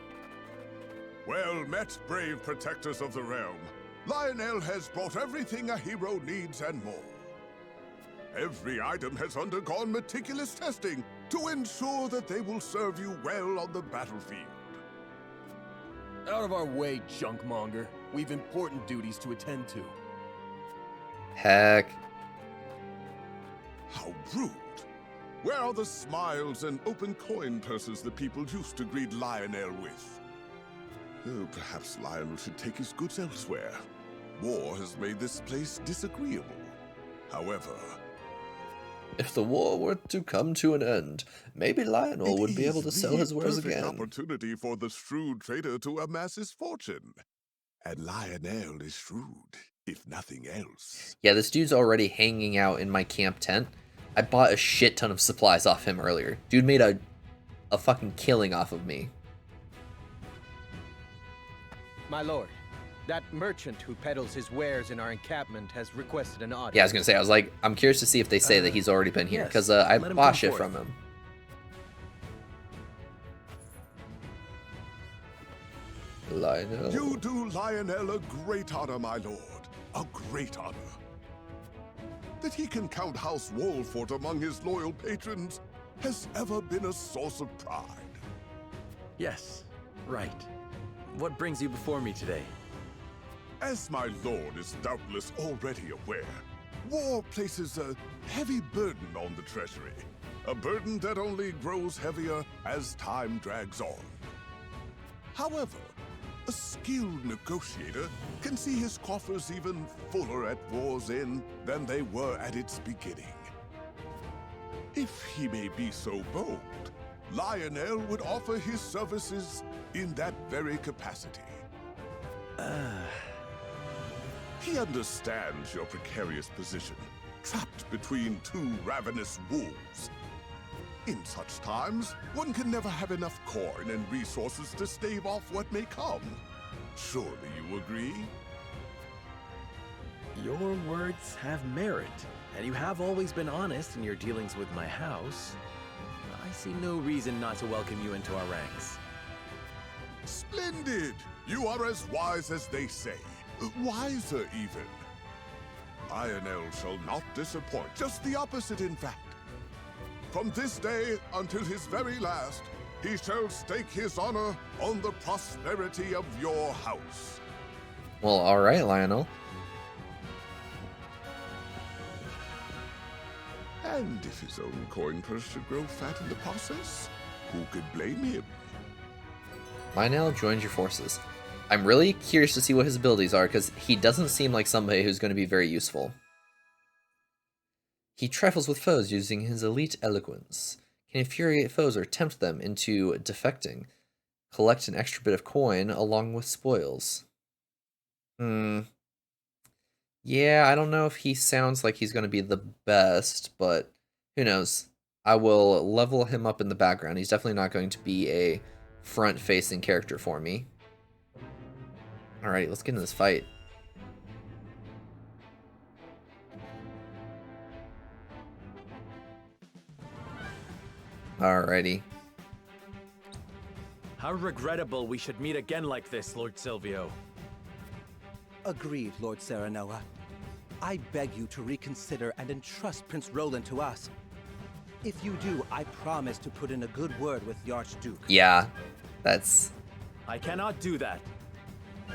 [SPEAKER 16] Well met, brave protectors of the realm. Lionel has brought everything a hero needs and more. Every item has undergone meticulous testing to ensure that they will serve you well on the battlefield.
[SPEAKER 20] Out of our way, junkmonger. We've important duties to attend to.
[SPEAKER 1] Heck.
[SPEAKER 16] How rude. Where are the smiles and open coin purses the people used to greet Lionel with? Oh, perhaps Lionel should take his goods elsewhere. War has made this place disagreeable. However,
[SPEAKER 1] if the war were to come to an end, maybe Lionel would be able to sell his wares
[SPEAKER 16] perfect
[SPEAKER 1] again.
[SPEAKER 16] Opportunity for the shrewd trader to amass his fortune. And Lionel is shrewd, if nothing else.
[SPEAKER 1] Yeah, this dude's already hanging out in my camp tent. I bought a shit ton of supplies off him earlier. Dude made a fucking killing off of me.
[SPEAKER 14] My lord, that merchant who peddles his wares in our encampment has requested an audience.
[SPEAKER 1] Yeah, I was gonna say, I'm curious to see if they say that he's already been here, because I bought shit from him. Lionel.
[SPEAKER 16] You do Lionel a great honor, my lord. A great honor. That he can count House Wolford among his loyal patrons has ever been a source of pride.
[SPEAKER 4] Yes, right. What brings you before me today?
[SPEAKER 16] As my lord is doubtless already aware, war places a heavy burden on the treasury. A burden that only grows heavier as time drags on. However, a skilled negotiator can see his coffers even fuller at war's end than they were at its beginning. If he may be so bold, Lionel would offer his services in that very capacity. He understands your precarious position, trapped between two ravenous wolves. In such times, one can never have enough coin and resources to stave off what may come. Surely you agree?
[SPEAKER 4] Your words have merit, and you have always been honest in your dealings with my house. I see no reason not to welcome you into our ranks.
[SPEAKER 16] Splendid! You are as wise as they say. Wiser, even. Lionel shall not disappoint. Just the opposite, in fact. From this day until his very last, he shall stake his honor on the prosperity of your house.
[SPEAKER 1] Well, alright, Lionel.
[SPEAKER 16] And if his own coin purse should grow fat in the process, who could blame him?
[SPEAKER 1] Lionel joins your forces. I'm really curious to see what his abilities are, because he doesn't seem like somebody who's going to be very useful. He trifles with foes using his elite eloquence. Can infuriate foes or tempt them into defecting. Collect an extra bit of coin along with spoils. Yeah, I don't know if he sounds like he's going to be the best, but who knows. I will level him up in the background. He's definitely not going to be a front-facing character for me. Alright, let's get into this fight. Alrighty.
[SPEAKER 4] How regrettable we should meet again like this, Lord Silvio.
[SPEAKER 14] Agreed, Lord Serenoa. I beg you to reconsider and entrust Prince Roland to us. If you do, I promise to put in a good word with the Archduke.
[SPEAKER 1] Yeah, that's...
[SPEAKER 4] I cannot do that.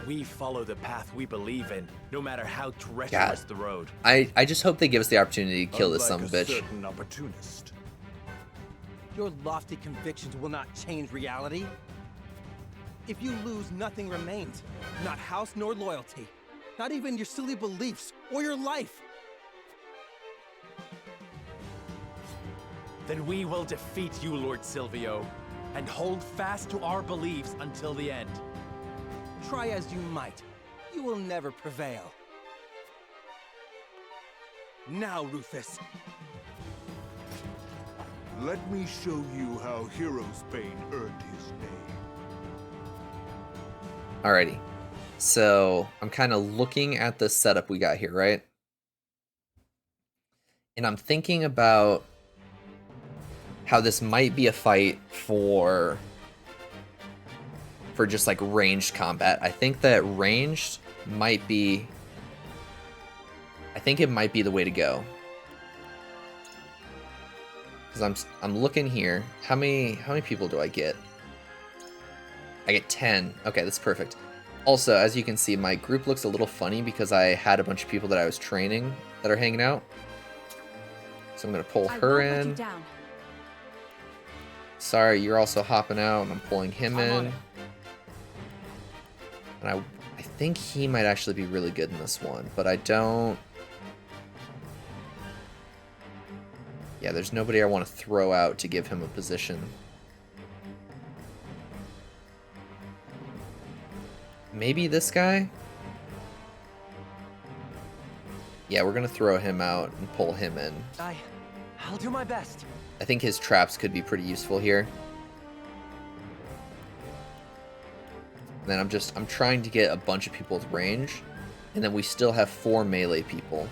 [SPEAKER 4] We follow the path we believe in, no matter how treacherous the road.
[SPEAKER 1] I just hope they give us the opportunity to kill this son-of-a-bitch.
[SPEAKER 8] Certain opportunist.
[SPEAKER 14] Your lofty convictions will not change reality. If you lose, nothing remains. Not house nor loyalty. Not even your silly beliefs or your life.
[SPEAKER 4] Then we will defeat you, Lord Silvio, and hold fast to our beliefs until the end.
[SPEAKER 14] Try as you might, you will never prevail. Now, Rufus.
[SPEAKER 16] Let me show you how Hero's Bane earned his name.
[SPEAKER 1] Alrighty. So, I'm kind of looking at the setup we got here, right? And I'm thinking about how this might be a fight for just like ranged combat. I think that ranged might be... I think it might be the way to go. Because I'm looking here. How many people do I get? I get 10. Okay, that's perfect. Also, as you can see, my group looks a little funny because I had a bunch of people that I was training that are hanging out. So I'm gonna pull her in. Sorry, you're also hopping out, and I'm pulling him in. And I think he might actually be really good in this one, but I don't... Yeah, there's nobody I want to throw out to give him a position. Maybe this guy? Yeah, we're gonna throw him out and pull him in.
[SPEAKER 14] I'll do my best.
[SPEAKER 1] I think his traps could be pretty useful here. And then I'm trying to get a bunch of people with range, and then we still have 4 melee people.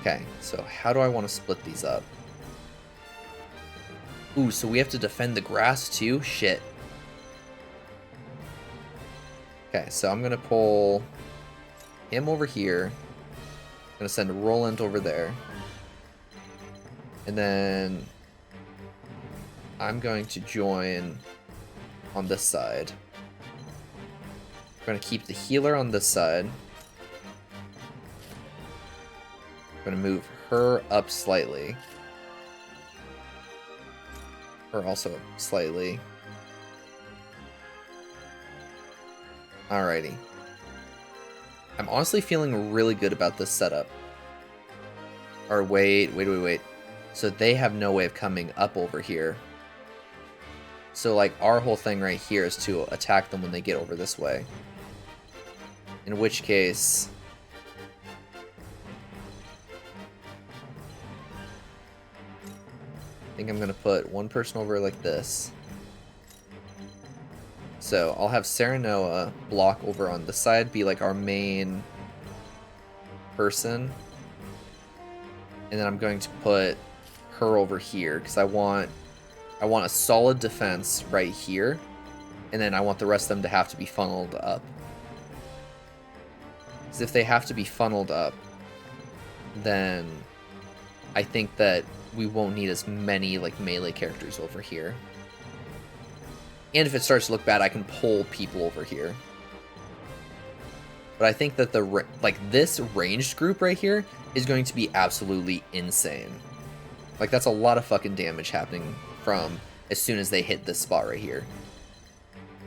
[SPEAKER 1] Okay, so how do I want to split these up? Ooh, so we have to defend the grass too? Shit. Okay, so I'm gonna pull him over here. I'm gonna send Roland over there. And then I'm going to join on this side. We're gonna keep the healer on this side. I'm gonna move her up slightly. Her also up slightly. Alrighty. I'm honestly feeling really good about this setup. Or wait. So they have no way of coming up over here. So like our whole thing right here is to attack them when they get over this way. In which case... I think I'm going to put one person over like this. So I'll have Serenoa block over on the side, be like our main person. And then I'm going to put her over here because I want a solid defense right here. And then I want the rest of them to have to be funneled up. Because if they have to be funneled up, then I think that we won't need as many like melee characters over here. And if it starts to look bad, I can pull people over here. But I think that this ranged group right here is going to be absolutely insane. Like that's a lot of fucking damage happening from as soon as they hit this spot right here.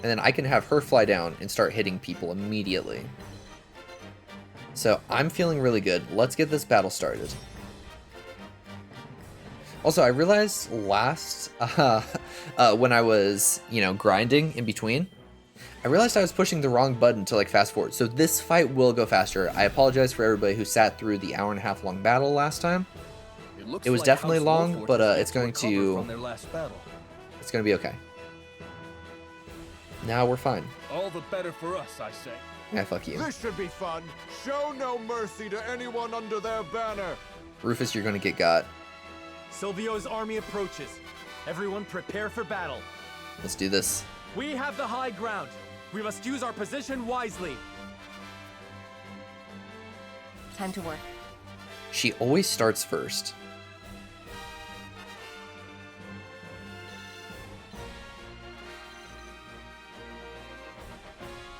[SPEAKER 1] And then I can have her fly down and start hitting people immediately. So I'm feeling really good. Let's get this battle started. Also, I realized last, when I was, grinding in between, I realized I was pushing the wrong button to, like, fast forward. So this fight will go faster. I apologize for everybody who sat through the hour-and-a-half long battle last time. It was definitely long, but it's going to be okay. Now we're fine.
[SPEAKER 20] All the better for us, I say.
[SPEAKER 1] Yeah, fuck you.
[SPEAKER 21] This should be fun. Show no mercy to anyone under their banner.
[SPEAKER 1] Rufus, you're gonna get got.
[SPEAKER 14] Silvio's army approaches. Everyone prepare for battle.
[SPEAKER 1] Let's do this.
[SPEAKER 14] We have the high ground. We must use our position wisely.
[SPEAKER 19] Time to work.
[SPEAKER 1] She always starts first.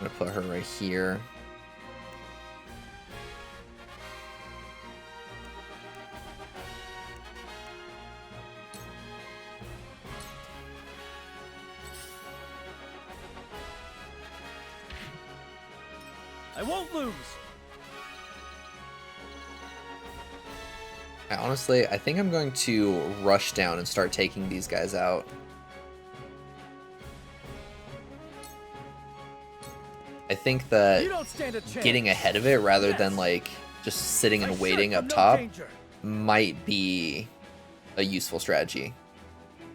[SPEAKER 1] I'm gonna put her right here.
[SPEAKER 14] I won't lose.
[SPEAKER 1] I think I'm going to rush down and start taking these guys out. I think that getting ahead of it rather than like just sitting and waiting up top might be a useful strategy.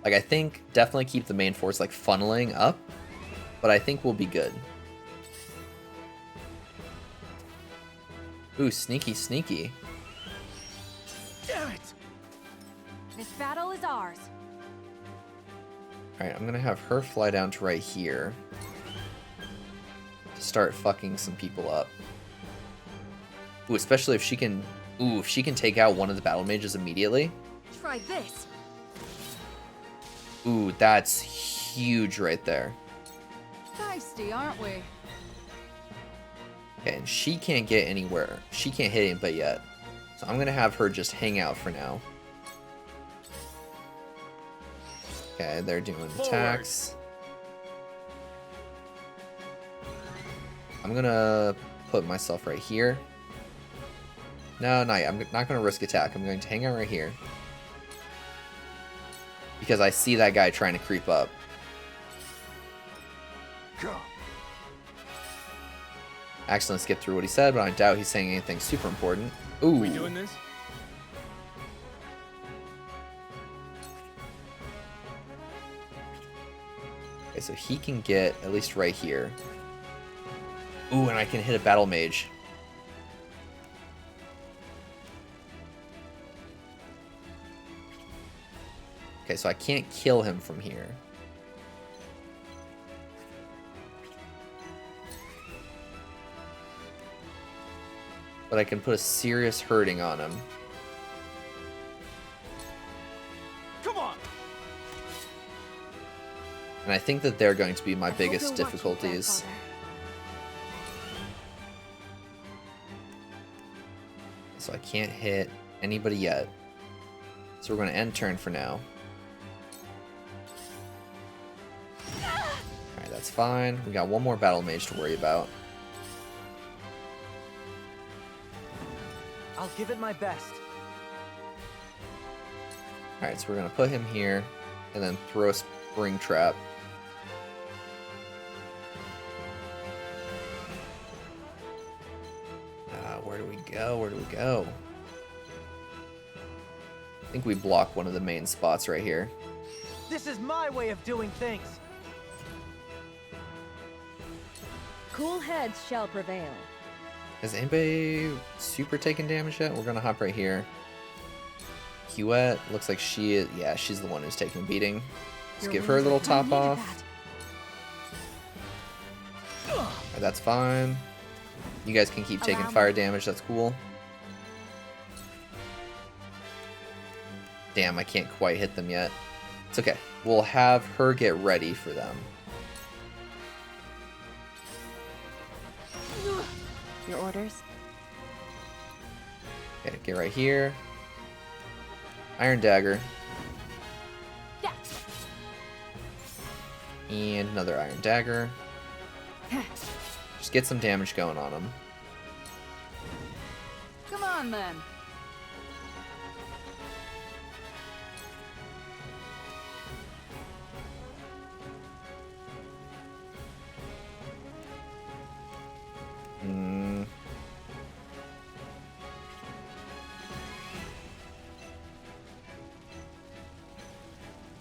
[SPEAKER 1] Like I think definitely keep the main force like funneling up, but I think we'll be good. Ooh, sneaky, sneaky.
[SPEAKER 3] Damn it! This battle is ours.
[SPEAKER 1] Alright, I'm gonna have her fly down to right here. To start fucking some people up. Ooh, especially if she can... Ooh, if she can take out one of the battle mages immediately.
[SPEAKER 3] Try this.
[SPEAKER 1] Ooh, that's huge right there.
[SPEAKER 17] Feisty, aren't we?
[SPEAKER 1] Okay, and she can't get anywhere. She can't hit anybody yet. So I'm gonna have her just hang out for now. Okay, they're doing attacks. I'm gonna put myself right here. No, I'm not gonna risk attack. I'm going to hang out right here. Because I see that guy trying to creep up.
[SPEAKER 21] Go.
[SPEAKER 1] Accidentally skipped through what he said, but I doubt he's saying anything super important. Ooh.
[SPEAKER 14] We doing this?
[SPEAKER 1] Okay, so he can get at least right here. Ooh, and I can hit a battle mage. Okay, so I can't kill him from here. But I can put a serious hurting on him.
[SPEAKER 14] Come on.
[SPEAKER 1] And I think that they're going to be my biggest difficulties. So I can't hit anybody yet. So we're going to end turn for now. Alright, that's fine. We got one more battle mage to worry about.
[SPEAKER 14] I'll give it my best.
[SPEAKER 1] Alright, so we're going to put him here and then throw a spring trap. Where do we go? Where do we go? I think we block one of the main spots right here.
[SPEAKER 9] This is my way of doing things.
[SPEAKER 7] Cool heads shall prevail.
[SPEAKER 1] Has anybody super taken damage yet? We're gonna hop right here. Huette looks like she is. Yeah, she's the one who's taking a beating. Let's give her a little top off. Alright, that's fine. You guys can keep taking fire damage. That's cool. Damn, I can't quite hit them yet. It's okay. We'll have her get ready for them.
[SPEAKER 19] Your orders?
[SPEAKER 1] Okay, get right here. Iron Dagger.
[SPEAKER 19] Yeah.
[SPEAKER 1] And another Iron Dagger. Just get some damage going on them.
[SPEAKER 7] Come on, then.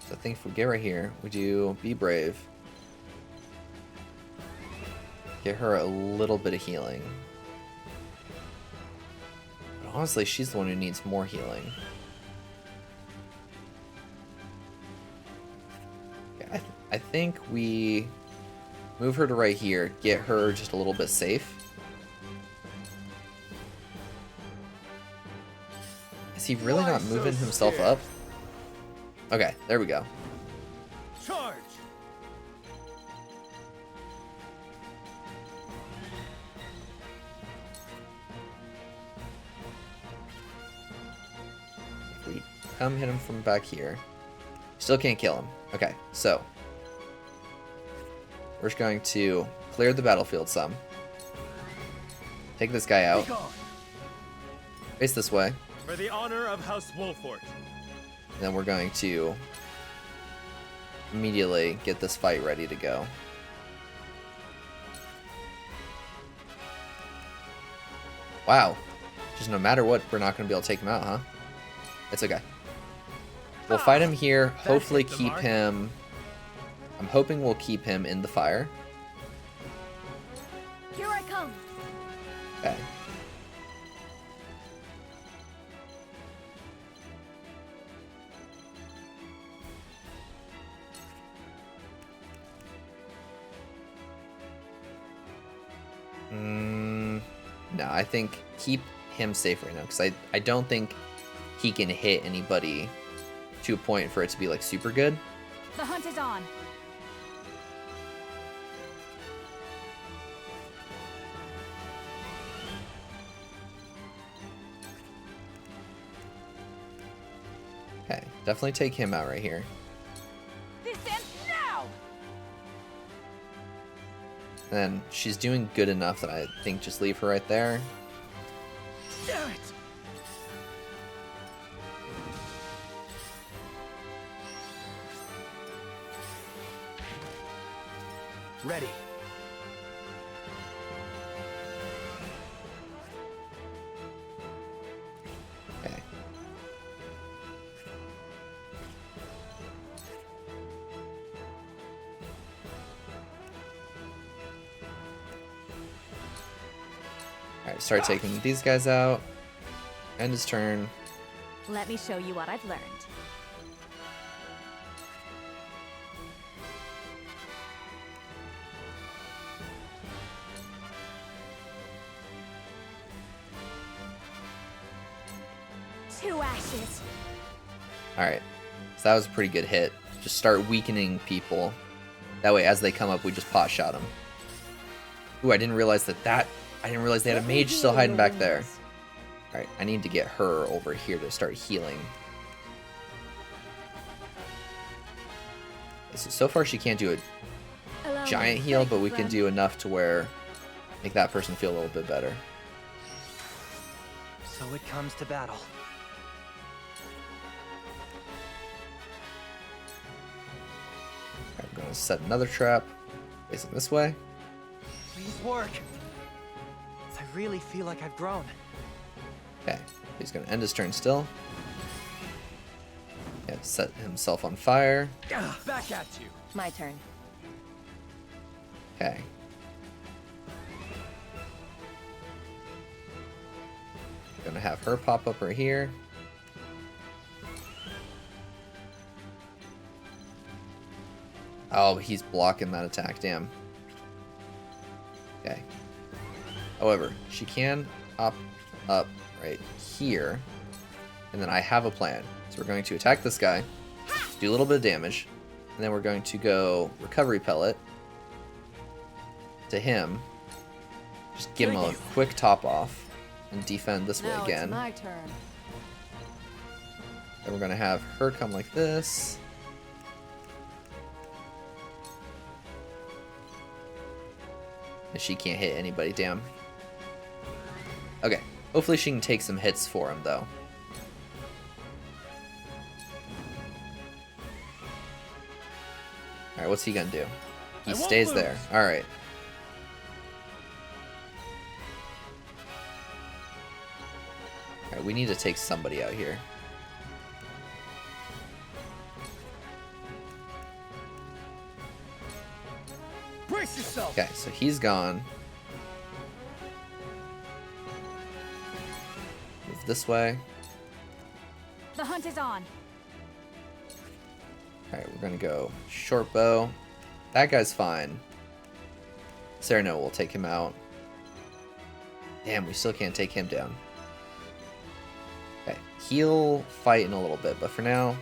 [SPEAKER 1] So I think if we get right here, we do Be Brave. Get her a little bit of healing. But honestly, she's the one who needs more healing. Okay, I think we move her to right here, get her just a little bit safe. Is he really not moving himself up? Okay, there we go.
[SPEAKER 9] Charge!
[SPEAKER 1] If we come hit him from back here, still can't kill him. Okay, so we're just going to clear the battlefield some. Take this guy out. Face this way.
[SPEAKER 15] For the honor of House Wolfort.
[SPEAKER 1] And then we're going to immediately get this fight ready to go. Wow. Just no matter what, we're not going to be able to take him out, huh? It's okay. We'll fight him here. Hopefully keep him... I'm hoping we'll keep him in the fire.
[SPEAKER 6] Here I come.
[SPEAKER 1] Okay. No, I think keep him safe right now, because I don't think he can hit anybody to a point for it to be like super good.
[SPEAKER 3] The hunt is on.
[SPEAKER 1] Okay, definitely take him out right here.
[SPEAKER 3] This ends now.
[SPEAKER 1] And she's doing good enough that I think just leave her right there.
[SPEAKER 9] Damn it!
[SPEAKER 14] Ready.
[SPEAKER 1] Okay. Alright, start taking these guys out. End his turn.
[SPEAKER 3] Let me show you what I've learned. Two ashes.
[SPEAKER 1] Alright. So that was a pretty good hit. Just start weakening people. That way, as they come up, we just pot shot them. Ooh, I didn't realize that I didn't realize they had a mage still hiding back there. Alright, I need to get her over here to start healing. So far she can't do a giant heal, but we can do enough to where make that person feel a little bit better.
[SPEAKER 9] So it comes to battle.
[SPEAKER 1] Alright, I'm going to set another trap. Facing this way.
[SPEAKER 9] Please work. I really feel like I've grown.
[SPEAKER 1] Okay, he's gonna end his turn still. Yeah, set himself on fire.
[SPEAKER 9] Back at you.
[SPEAKER 19] My turn.
[SPEAKER 1] Okay. Gonna have her pop up right here. Oh, he's blocking that attack, damn. Okay. However, she can hop up right here. And then I have a plan. So we're going to attack this guy, do a little bit of damage, and then we're going to go recovery pellet to him. Just give him a quick top off and defend this way again.
[SPEAKER 19] It's my turn.
[SPEAKER 1] Then we're gonna have her come like this. And she can't hit anybody, damn. Okay, hopefully she can take some hits for him though. Alright, what's he gonna do? He stays there. Alright. Alright, we need to take somebody out here.
[SPEAKER 9] Brace yourself.
[SPEAKER 1] Okay, so he's gone. Move this way.
[SPEAKER 3] The hunt is on.
[SPEAKER 1] Alright, we're gonna go short bow. That guy's fine. Sereno will take him out. Damn, we still can't take him down. Okay, he'll fight in a little bit, but for now,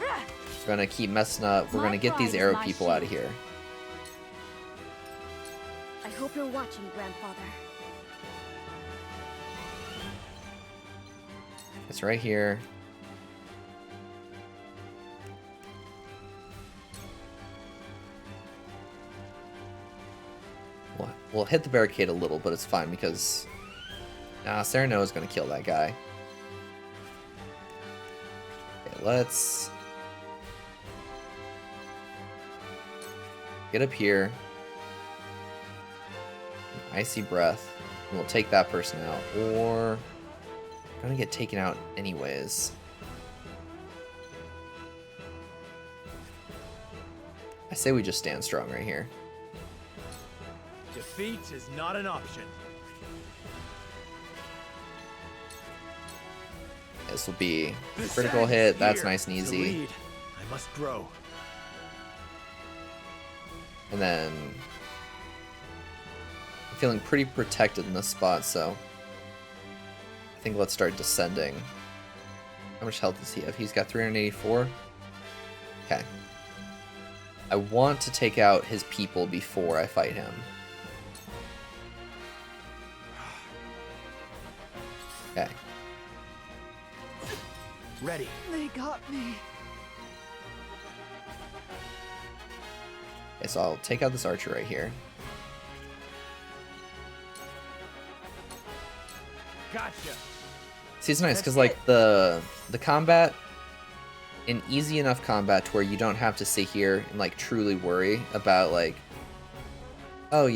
[SPEAKER 1] we're gonna keep messing up. We're gonna get these arrow people out of here.
[SPEAKER 6] I hope you're watching, Grandfather.
[SPEAKER 1] It's right here. We'll hit the barricade a little, but it's fine because Sereno is going to kill that guy. Okay, let's get up here. Icy breath. And we'll take that person out, or I'm going to get taken out anyways. I say we just stand strong right here.
[SPEAKER 9] Defeat is not an option.
[SPEAKER 1] This will be a critical hit. That's nice and easy.
[SPEAKER 9] I must grow.
[SPEAKER 1] And then I'm feeling pretty protected in this spot, so I think let's start descending. How much health does he have? He's got 384. Okay. I want to take out his people before I fight him. Okay.
[SPEAKER 9] Ready.
[SPEAKER 17] They got me.
[SPEAKER 1] Okay, so I'll take out this archer right here.
[SPEAKER 9] Gotcha.
[SPEAKER 1] See, it's nice because like the combat, an easy enough combat to where you don't have to sit here and like truly worry about like, oh,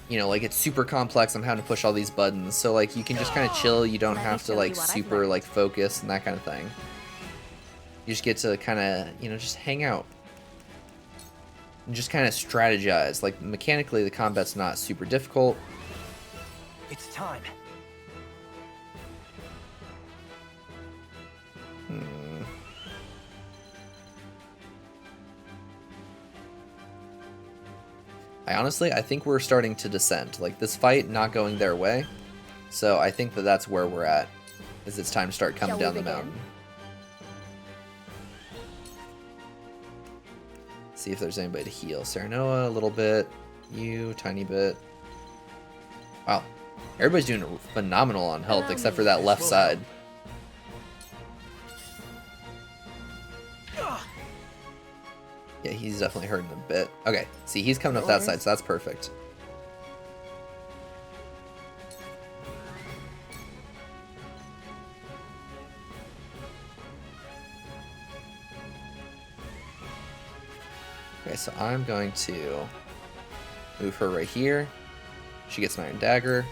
[SPEAKER 1] like it's super complex. I'm having to push all these buttons, so like you can just kind of chill. You don't have to like super like focus and that kind of thing. You just get to kind of just hang out and just kind of strategize. Like mechanically, the combat's not super difficult.
[SPEAKER 9] It's time.
[SPEAKER 1] I think we're starting to descend. Like this fight not going their way, so I think that's where we're at. Is it's time to start coming down the mountain. See if there's anybody to heal. Serenoa a little bit. You tiny bit. Wow, everybody's doing phenomenal on health except for that left side. Yeah, he's definitely hurting a bit. Okay, see, he's coming up that side, so that's perfect. Okay, so I'm going to move her right here. She gets an Iron Dagger.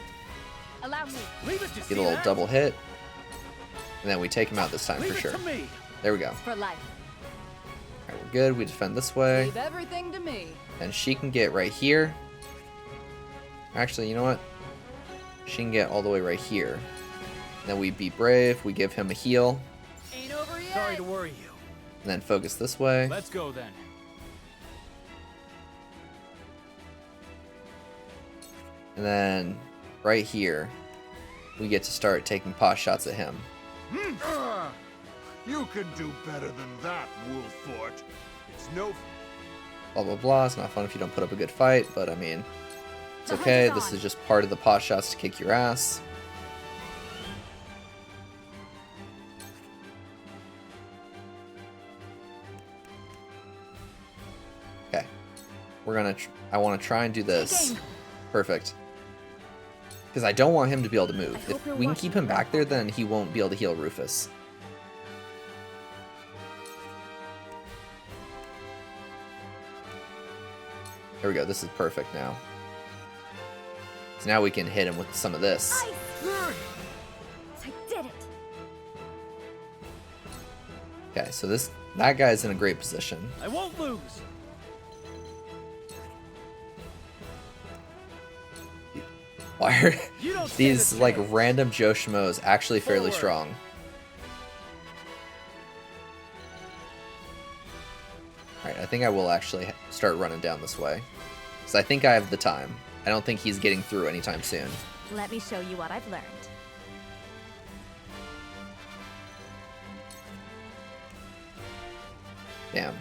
[SPEAKER 19] Allow me.
[SPEAKER 1] Get a little double hit. And then we take him out this time for sure. There we go.
[SPEAKER 19] For life.
[SPEAKER 1] Alright, we're good. We defend this way.
[SPEAKER 17] Leave everything to me.
[SPEAKER 1] And she can get right here. Actually, you know what? She can get all the way right here. Then we be brave. We give him a heal.
[SPEAKER 17] Ain't over yet.
[SPEAKER 15] Sorry to worry you.
[SPEAKER 1] And then focus this way.
[SPEAKER 15] Let's go then.
[SPEAKER 1] And then right here, we get to start taking pot shots at him.
[SPEAKER 21] You can do better than that, Wolfort. It's no...
[SPEAKER 1] Blah, blah, blah. It's not fun if you don't put up a good fight, but I mean, it's
[SPEAKER 19] The hunt
[SPEAKER 1] okay.
[SPEAKER 19] is
[SPEAKER 1] This
[SPEAKER 19] on.
[SPEAKER 1] is just part of the pot shots to kick your ass. Okay. We're gonna... I want to try and do this.
[SPEAKER 19] Taking.
[SPEAKER 1] Perfect. Because I don't want him to be able to move.
[SPEAKER 19] hope
[SPEAKER 1] If
[SPEAKER 19] you're
[SPEAKER 1] we can
[SPEAKER 19] watching
[SPEAKER 1] keep him
[SPEAKER 19] your
[SPEAKER 1] back there, then he won't be able to heal Rufus. There we go. This is perfect now. So now we can hit him with some of this.
[SPEAKER 6] I did it.
[SPEAKER 1] Okay, so that guy's in a great position.
[SPEAKER 15] I won't lose.
[SPEAKER 1] Why are
[SPEAKER 15] You don't stand
[SPEAKER 1] these
[SPEAKER 15] a
[SPEAKER 1] like
[SPEAKER 15] chance.
[SPEAKER 1] random Joe Schmoes actually fairly
[SPEAKER 15] Forward.
[SPEAKER 1] strong? Alright, I think I will actually start running down this way. Because I think I have the time. I don't think he's getting through anytime soon.
[SPEAKER 6] Let me show you what I've learned.
[SPEAKER 1] Damn.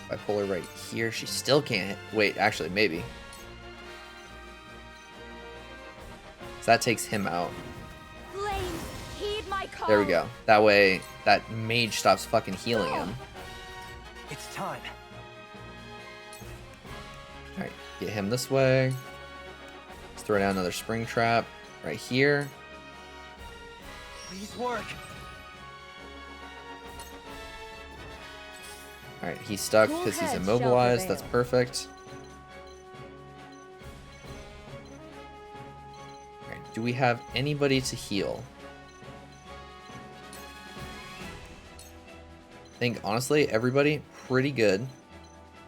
[SPEAKER 1] If I pull her right here, she still can't hit. Wait, actually, maybe. So that takes him out.
[SPEAKER 6] Flames, heed my call.
[SPEAKER 1] There we go. That way, that mage stops fucking healing him.
[SPEAKER 9] It's time.
[SPEAKER 1] Alright, get him this way. Let's throw down another spring trap right here.
[SPEAKER 9] Please work.
[SPEAKER 1] Alright, he's stuck
[SPEAKER 19] Cool
[SPEAKER 1] because he's
[SPEAKER 19] heads shall
[SPEAKER 1] immobilized. That's
[SPEAKER 19] prevail.
[SPEAKER 1] perfect. Alright, do we have anybody to heal? I think, honestly, everybody pretty good.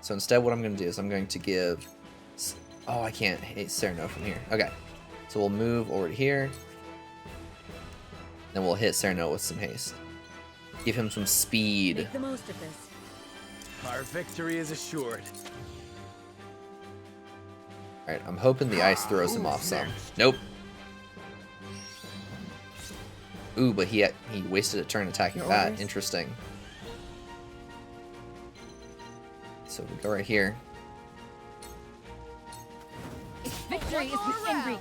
[SPEAKER 1] So instead, what I'm going to do is I'm going to give... Oh, I can't hit Cyrano from here. Okay. So we'll move over to here. Then we'll hit Cyrano with some haste. Give him some speed.
[SPEAKER 19] Make the most of this.
[SPEAKER 14] Our victory is assured.
[SPEAKER 1] Alright, I'm hoping the ice throws him off some. Nope. Ooh, but he wasted a turn attacking
[SPEAKER 19] Your
[SPEAKER 1] that.
[SPEAKER 19] orders?
[SPEAKER 1] Interesting. So we go right here.
[SPEAKER 19] Victory is within reach.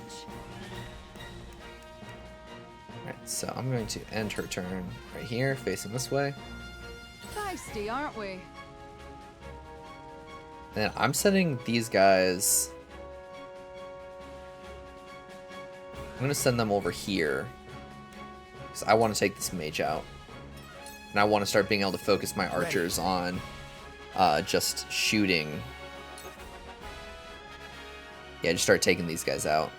[SPEAKER 1] Alright, so I'm going to end her turn right here, facing this way.
[SPEAKER 17] Feisty, aren't we?
[SPEAKER 1] And then I'm sending these guys... I'm going to send them over here. Because I want to take this mage out. And I want to start being able to focus my archers on just shooting. Yeah, just start taking these guys out.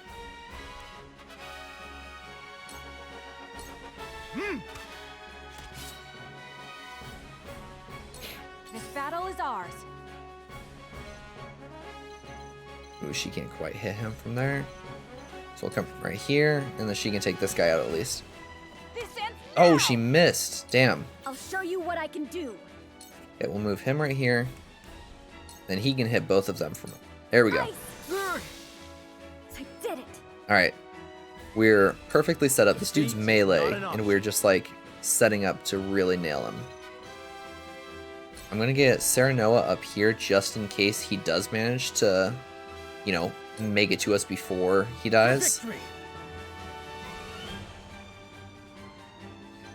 [SPEAKER 3] This battle is ours.
[SPEAKER 1] Ooh, she can't quite hit him from there. So we'll come right here, and then she can take this guy out at least.
[SPEAKER 6] This ends
[SPEAKER 1] Oh,
[SPEAKER 6] now.
[SPEAKER 1] she missed. Damn.
[SPEAKER 6] I'll show you what I can do.
[SPEAKER 1] Okay, we'll move him right here. Then he can hit both of them from... There we go.
[SPEAKER 6] I did it.
[SPEAKER 1] Alright. We're perfectly set up. This dude's melee, and we're just, like, setting up to really nail him. I'm gonna get Serenoa up here just in case he does manage to, you know, make it to us before he dies. I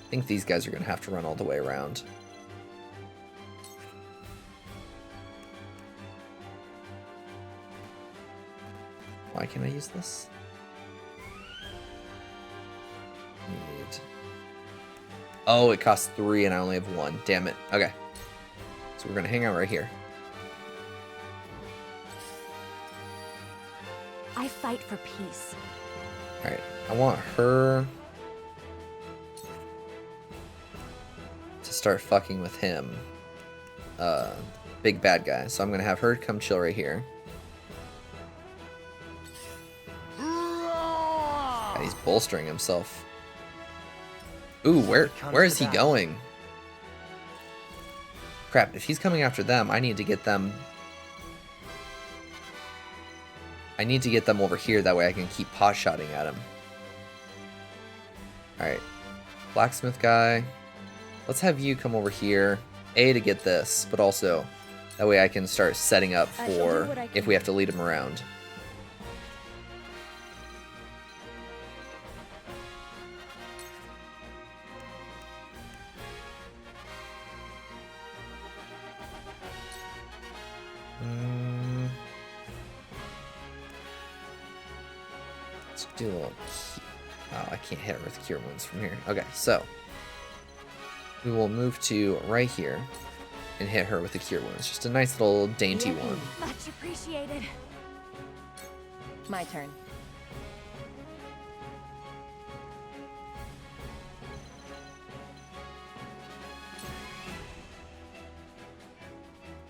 [SPEAKER 1] think these guys are gonna have to run all the way around. Why can't I use this? Need... Oh, it costs 3 and I only have 1. Damn it. Okay. So we're gonna hang out right here.
[SPEAKER 3] I fight for peace.
[SPEAKER 1] Alright, I want her to start fucking with him. Big bad guy. So I'm gonna have her come chill right here. God, he's bolstering himself. Ooh, where is he going? Crap, if he's coming after them, I need to get them... I need to get them over here, that way I can keep pot-shotting at him. Alright. Blacksmith guy. Let's have you come over here. A, to get this, but also, that way I can start setting up for if we have to lead him around. Let's do a little... Oh, I can't hit her with Cure Wounds from here. Okay, so... we will move to right here and hit her with the Cure Wounds. Just a nice little dainty one.
[SPEAKER 6] Much appreciated.
[SPEAKER 19] My turn.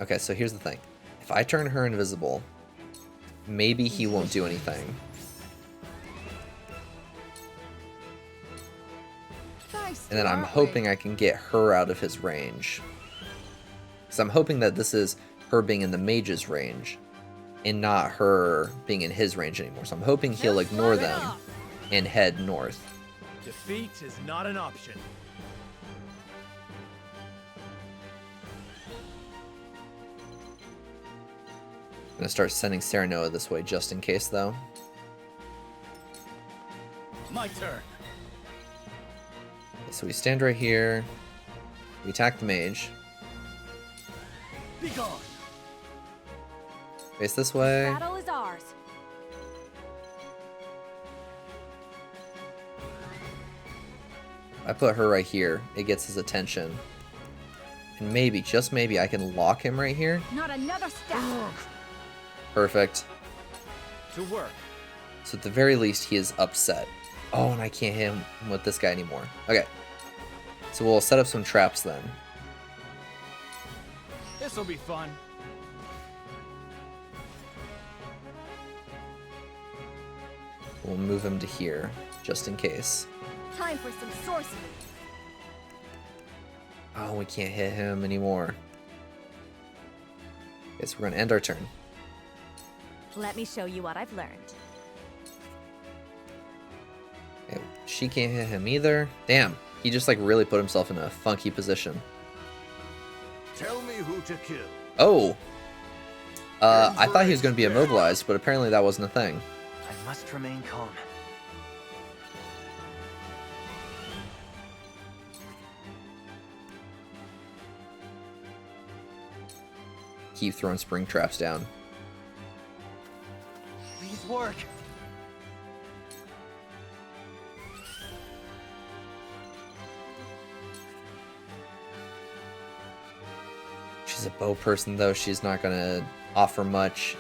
[SPEAKER 1] Okay, so here's the thing. If I turn her invisible, maybe he won't do anything. And then I'm hoping I can get her out of his range. Because I'm hoping that this is her being in the mage's range and not her being in his range anymore. So I'm hoping he'll ignore them and head north.
[SPEAKER 20] Defeat is not an option.
[SPEAKER 1] I'm going to start sending Serenoa this way just in case, though.
[SPEAKER 15] My turn.
[SPEAKER 1] So we stand right here. We attack the mage.
[SPEAKER 15] Be gone.
[SPEAKER 1] Face this way.
[SPEAKER 3] Battle is ours.
[SPEAKER 1] I put her right here. It gets his attention. And maybe, just maybe, I can lock him right here.
[SPEAKER 3] Not another step.
[SPEAKER 1] Perfect.
[SPEAKER 20] To work.
[SPEAKER 1] So at the very least, he is upset. Oh, and I can't hit him with this guy anymore. Okay. So we'll set up some traps then.
[SPEAKER 15] This'll be fun.
[SPEAKER 1] We'll move him to here, just in case.
[SPEAKER 6] Time for some sorcery.
[SPEAKER 1] Oh, we can't hit him anymore. Okay, so we're gonna end our turn.
[SPEAKER 6] Let me show you what I've learned.
[SPEAKER 1] Okay, she can't hit him either. Damn, he just like really put himself in a funky position.
[SPEAKER 8] Tell me who to kill.
[SPEAKER 1] Oh! I thought he was gonna be immobilized, but apparently that wasn't a thing.
[SPEAKER 9] I must remain calm.
[SPEAKER 1] Keep throwing spring traps down.
[SPEAKER 9] Please work.
[SPEAKER 1] She's a bow person, though. She's not gonna offer much.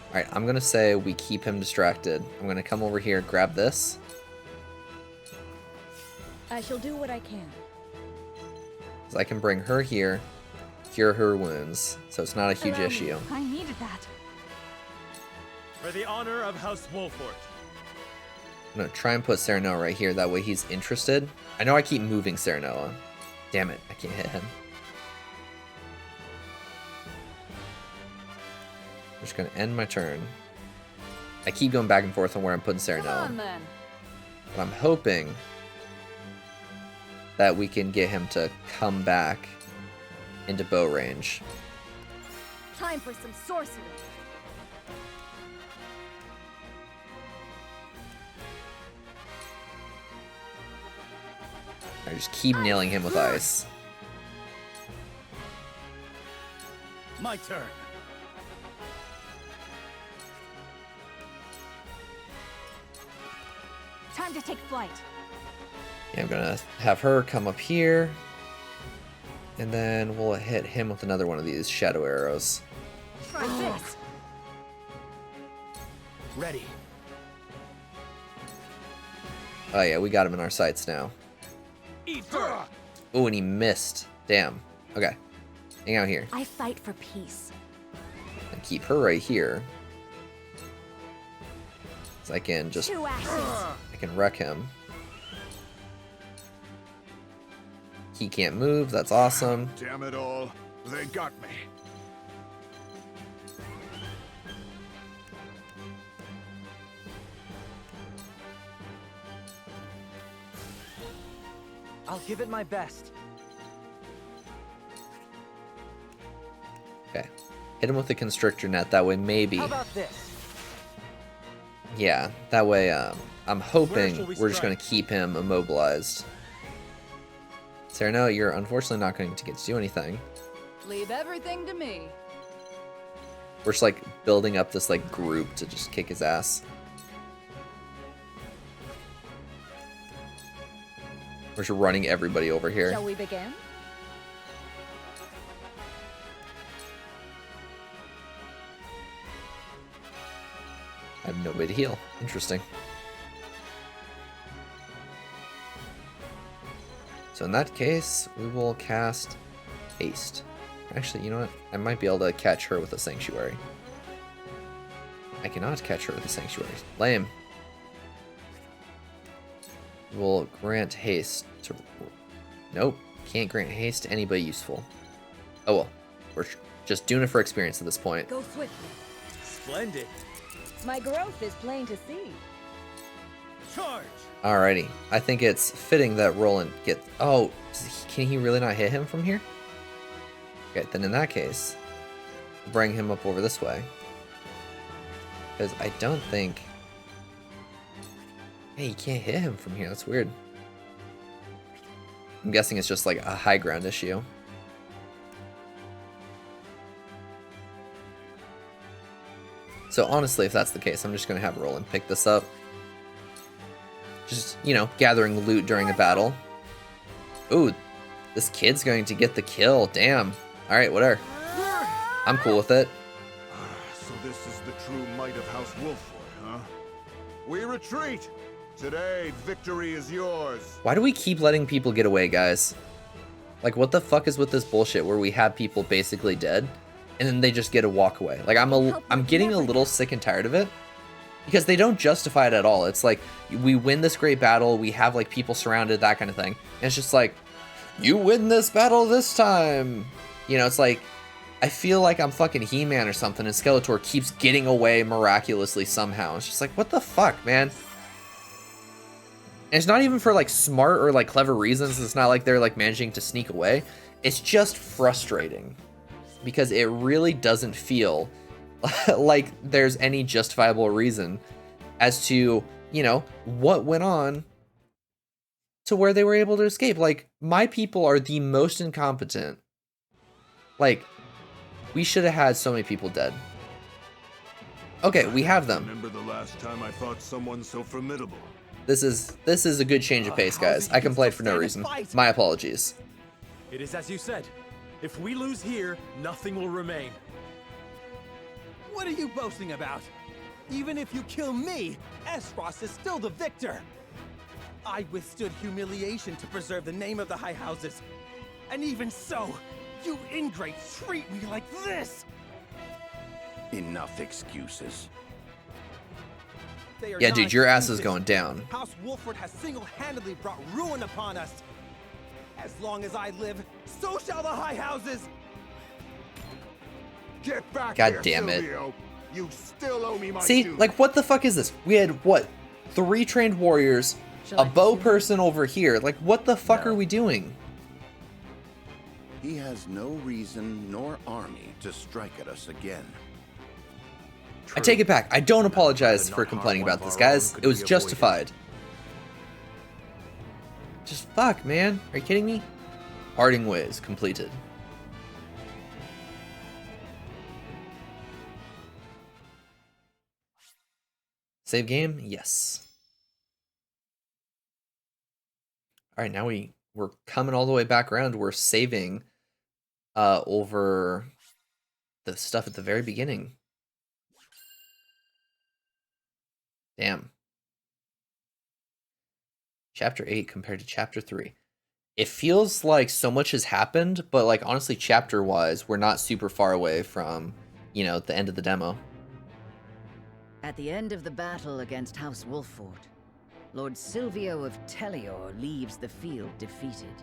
[SPEAKER 1] Alright, I'm gonna say we keep him distracted. I'm gonna come over here, grab this.
[SPEAKER 19] I shall do what I can.
[SPEAKER 1] So I can bring her here, cure her wounds, so it's not a huge issue.
[SPEAKER 3] I needed that.
[SPEAKER 20] For the honor of House Wolfort.
[SPEAKER 1] I'm gonna try and put Serenoa right here, that way he's interested. I know I keep moving Serenoa. Damn it, I can't hit him. I'm just gonna end my turn. I keep going back and forth on where I'm putting Serenoa. But I'm hoping that we can get him to come back into bow range.
[SPEAKER 6] Time for some sorcery.
[SPEAKER 1] I just keep nailing him with ice.
[SPEAKER 15] My turn.
[SPEAKER 3] Time to take flight.
[SPEAKER 1] Yeah, I'm gonna have her come up here. And then we'll hit him with another one of these shadow arrows.
[SPEAKER 19] Try this.
[SPEAKER 14] Ready.
[SPEAKER 1] Oh yeah, we got him in our sights now. Oh, and he missed. Damn. Okay. Hang out here.
[SPEAKER 3] I fight for peace.
[SPEAKER 1] And keep her right here. So I can just... I can wreck him. He can't move. That's awesome.
[SPEAKER 16] Damn it all. They got me.
[SPEAKER 9] I'll give it my best.
[SPEAKER 1] Okay. Hit him with the constrictor net. That way maybe...
[SPEAKER 9] How about this?
[SPEAKER 1] Yeah, that way I'm hoping
[SPEAKER 9] Where shall we
[SPEAKER 1] we're just
[SPEAKER 9] strike?
[SPEAKER 1] going to keep him immobilized. Sereno, you're unfortunately not going to get to do anything.
[SPEAKER 17] Leave everything to me.
[SPEAKER 1] We're just like building up this like group to just kick his ass. We're just running everybody over here.
[SPEAKER 17] Shall we begin?
[SPEAKER 1] I have no way to heal. Interesting. So in that case, we will cast Haste. Actually, you know what? I might be able to catch her with a Sanctuary. I cannot catch her with a Sanctuary. Lame. We'll grant haste to... Nope. Can't grant haste to anybody useful. Oh well. We're just doing it for experience at this point.
[SPEAKER 7] Go swiftly.
[SPEAKER 14] Splendid.
[SPEAKER 7] My growth is plain to see.
[SPEAKER 14] Charge.
[SPEAKER 1] Alrighty. I think it's fitting that Roland get... Oh, can he really not hit him from here? Okay, then in that case, bring him up over this way. Because I don't think... Hey, you can't hit him from here. That's weird. I'm guessing it's just like a high ground issue. So honestly, if that's the case, I'm just going to have Roland pick this up. Just, you know, gathering loot during a battle. Ooh, this kid's going to get the kill. Damn. Alright, whatever. I'm cool with it.
[SPEAKER 16] So this is the true might of House Wolfwood, huh? We retreat! Today, victory is yours.
[SPEAKER 1] Why do we keep letting people get away, guys? Like, what the fuck is with this bullshit where we have people basically dead and then they just get to walk away? Like, I'm getting a little sick and tired of it because they don't justify it at all. It's like, we win this great battle, we have like people surrounded, that kind of thing. And it's just like, you win this battle this time. You know, it's like, I feel like I'm fucking He-Man or something and Skeletor keeps getting away miraculously somehow. It's just like, what the fuck, man? And it's not even for like smart or like clever reasons. It's not like they're like managing to sneak away. It's just frustrating because it really doesn't feel like there's any justifiable reason as to, you know, what went on to where they were able to escape. Like, my people are the most incompetent. Like, we should have had so many people dead. Okay, we have them.
[SPEAKER 16] Remember the last time I fought someone so formidable?
[SPEAKER 1] This is a good change of pace, guys. I complained for no reason. My apologies.
[SPEAKER 14] It is as you said. If we lose here, nothing will remain. What are you boasting about? Even if you kill me, Esros is still the victor. I withstood humiliation to preserve the name of the High Houses. And even so, you ingrates treat me like this!
[SPEAKER 5] Enough excuses.
[SPEAKER 1] Yeah, dude, your ass is going down.
[SPEAKER 14] House Wolford has single-handedly brought ruin upon us. As long as I live, so shall the High Houses!
[SPEAKER 16] Get back
[SPEAKER 1] God
[SPEAKER 16] here,
[SPEAKER 1] damn it.
[SPEAKER 16] Silvio. You still owe me my
[SPEAKER 1] See,
[SPEAKER 16] due.
[SPEAKER 1] like, what the fuck is this? We had, what, 3 trained warriors, a bow person over here. Like, what the fuck are we doing?
[SPEAKER 5] He has no reason nor army to strike at us again.
[SPEAKER 1] I take it back. I don't apologize for complaining about this, guys. It was justified. Just fuck, man. Are you kidding me? Parting ways completed. Save game? Yes. Alright, now we're coming all the way back around. We're saving over the stuff at the very beginning. Damn. Chapter 8 compared to Chapter 3. It feels like so much has happened, but like honestly, chapter-wise, we're not super far away from, you know, the end of the demo.
[SPEAKER 7] At the end of the battle against House Wolffort, Lord Silvio of Tellior leaves the field defeated.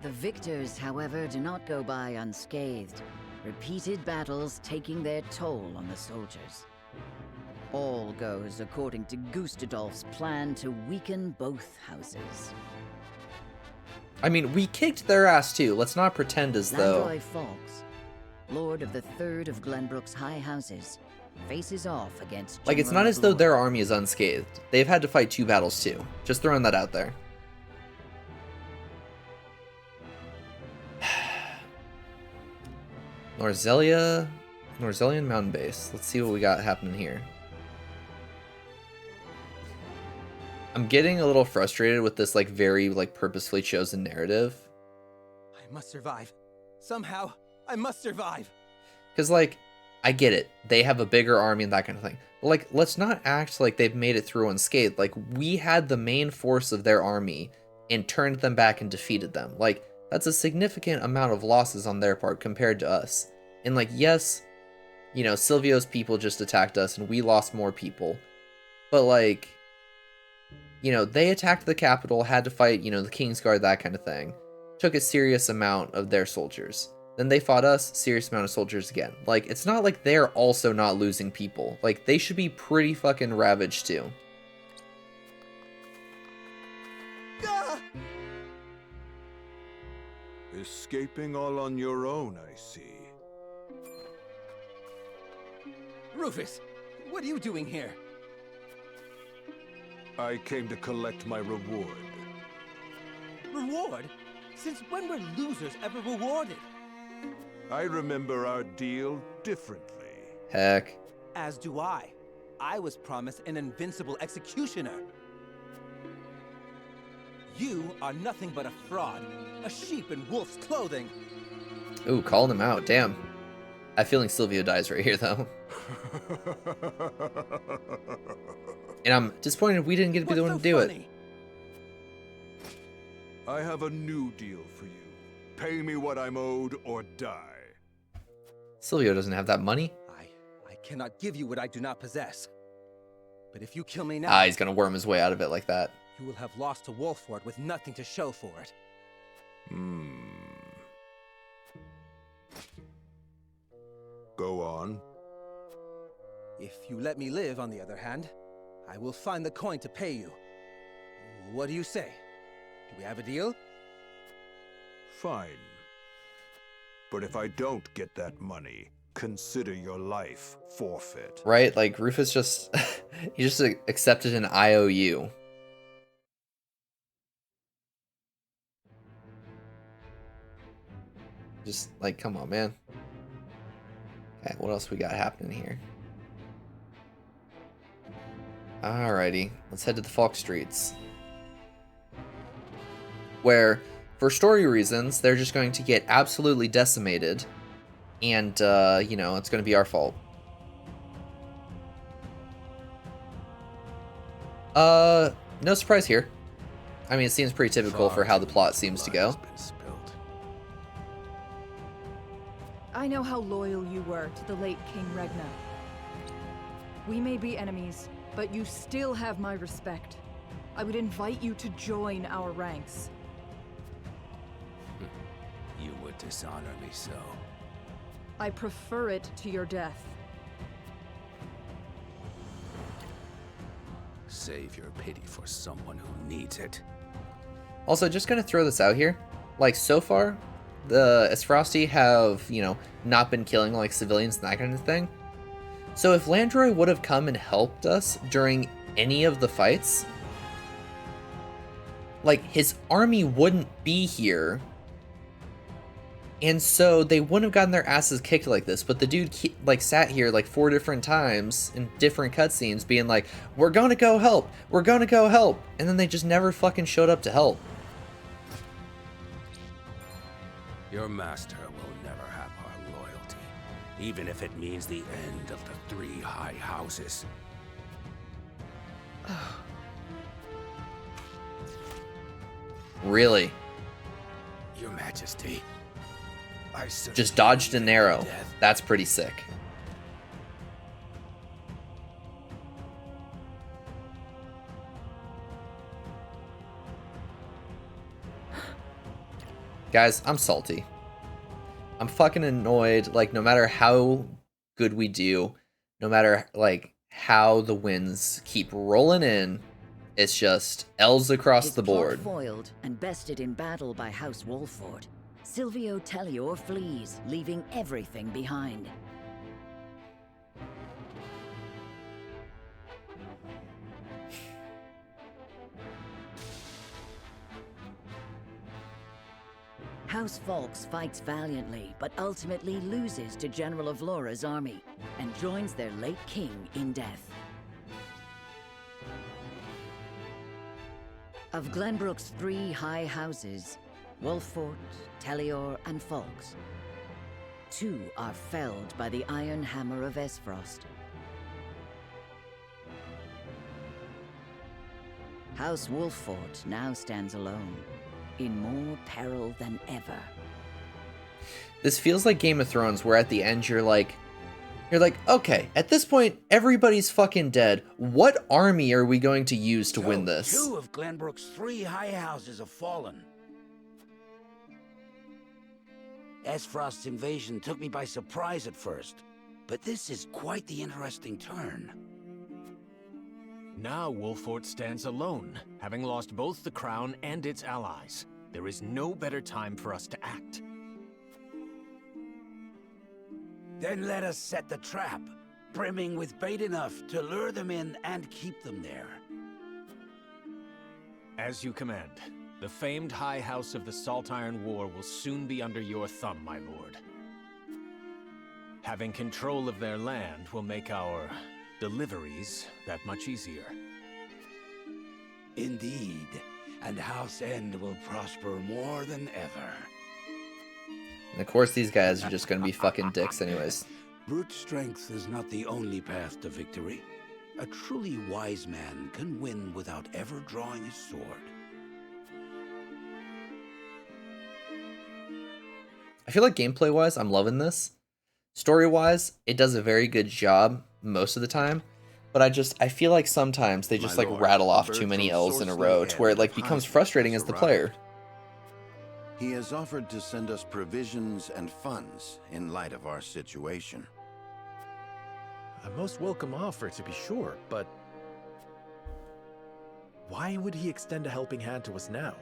[SPEAKER 7] The victors, however, do not go by unscathed, repeated battles taking their toll on the soldiers. All goes according to Gustadolf's plan to weaken both houses.
[SPEAKER 1] I mean, we kicked their ass too. Let's not pretend as though...
[SPEAKER 7] Landroy Fawkes, Lord of the Third of Glenbrook's High Houses, faces off against
[SPEAKER 1] Like, it's
[SPEAKER 7] General
[SPEAKER 1] not as though
[SPEAKER 7] Avlora.
[SPEAKER 1] their army is unscathed. They've had to fight 2 battles too. Just throwing that out there. Norzelian Mountain Base. Let's see what we got happening here. I'm getting a little frustrated with this, like, very, like, purposefully chosen narrative.
[SPEAKER 14] I must survive. Somehow, I must survive.
[SPEAKER 1] Because, like, I get it. They have a bigger army and that kind of thing. But, like, let's not act like they've made it through unscathed. Like, we had the main force of their army and turned them back and defeated them. Like, that's a significant amount of losses on their part compared to us. And, like, yes, you know, Silvio's people just attacked us and we lost more people. But, like, you know, they attacked the capital, had to fight, you know, the Kingsguard, that kind of thing. Took a serious amount of their soldiers. Then they fought us, serious amount of soldiers again. Like, it's not like they're also not losing people. Like, they should be pretty fucking ravaged too.
[SPEAKER 21] Escaping all on your own, I see.
[SPEAKER 14] Rufus, what are you doing here?
[SPEAKER 21] I came to collect my reward.
[SPEAKER 14] Reward? Since when were losers ever rewarded?
[SPEAKER 21] I remember our deal differently.
[SPEAKER 1] Heck.
[SPEAKER 14] As do I. I was promised an invincible executioner. You are nothing but a fraud, a sheep in wolf's clothing.
[SPEAKER 1] Ooh, calling him out, damn. I have a feeling Silvio dies right here, though. And I'm disappointed we didn't get to be the one to do it.
[SPEAKER 21] I have a new deal for you. Pay me what I'm owed or die.
[SPEAKER 1] Silvio doesn't have that money.
[SPEAKER 14] I cannot give you what I do not possess. But if you kill me now...
[SPEAKER 1] He's gonna worm his way out of it like that.
[SPEAKER 14] You will have lost to Wolffort with nothing to show for it.
[SPEAKER 21] Go on.
[SPEAKER 14] If you let me live, on the other hand, I will find the coin to pay you. What do you say? Do we have a deal?
[SPEAKER 21] Fine. But if I don't get that money, consider your life forfeit.
[SPEAKER 1] Right? Like, Rufus just... he just accepted an IOU. Just, like, come on, man. Okay, what else we got happening here? Alrighty, let's head to the Falk Streets. Where, for story reasons, they're just going to get absolutely decimated. And, you know, it's going to be our fault. No surprise here. I mean, it seems pretty typical for how the plot seems to go.
[SPEAKER 17] I know how loyal you were to the late King Regna. We may be enemies, but you still have my respect. I would invite you to join our ranks.
[SPEAKER 18] You would dishonor me so.
[SPEAKER 17] I prefer it to your death.
[SPEAKER 18] Save your pity for someone who needs it.
[SPEAKER 1] Also, just gonna throw this out here. Like, so far, the Esfrosti have, you know, not been killing, like, civilians and that kind of thing. So if Landroy would have come and helped us during any of the fights, like, his army wouldn't be here. And so they wouldn't have gotten their asses kicked like this. But the dude, like, sat here, like, 4 different times in different cutscenes being like, we're gonna go help. We're gonna go help. And then they just never fucking showed up to help.
[SPEAKER 12] Your master will never have our loyalty, even if it means the end of the 3 high houses.
[SPEAKER 1] Really?
[SPEAKER 12] Your Majesty, I
[SPEAKER 1] just dodged an arrow. That's pretty sick. Guys, I'm salty. I'm fucking annoyed. Like, no matter how good we do, no matter, like, how the wins keep rolling in, it's just L's across the board.
[SPEAKER 7] Foiled and bested in battle by House Wolford, Silvio Tellior flees, leaving everything behind. House Falks fights valiantly, but ultimately loses to General Avlora's army, and joins their late king in death. Of Glenbrook's 3 high houses, Wolfort, Tellior, and Falks, 2 are felled by the Iron Hammer of Esfrost. House Wolfort now stands alone, in more peril than ever.
[SPEAKER 1] This feels like Game of Thrones, where at the end you're like, okay, at this point everybody's fucking dead. What army are we going to use to win this?
[SPEAKER 8] 2 of Glenbrook's 3 high houses have fallen. Esfrost's invasion took me by surprise at first, but this is quite the interesting turn.
[SPEAKER 14] Now Wolfort stands alone, having lost both the crown and its allies. There is no better time for us to act.
[SPEAKER 8] Then let us set the trap, brimming with bait enough to lure them in and keep them there.
[SPEAKER 14] As you command. The famed High House of the Saltiron War will soon be under your thumb, my lord. Having control of their land will make our deliveries that much easier.
[SPEAKER 8] Indeed, and House End will prosper more than ever.
[SPEAKER 1] And of course these guys are just gonna be fucking dicks anyways.
[SPEAKER 8] Brute strength is not the only path to victory. A truly wise man can win without ever drawing his sword.
[SPEAKER 1] I feel like gameplay-wise, I'm loving this. Story-wise, it does a very good job most of the time, but I feel like sometimes they just like rattle off too many L's in a row to where it like becomes frustrating as the player.
[SPEAKER 5] He has offered to send us provisions and funds in light of our situation.
[SPEAKER 4] A most welcome offer, to be sure, but why would he extend a helping hand to us now?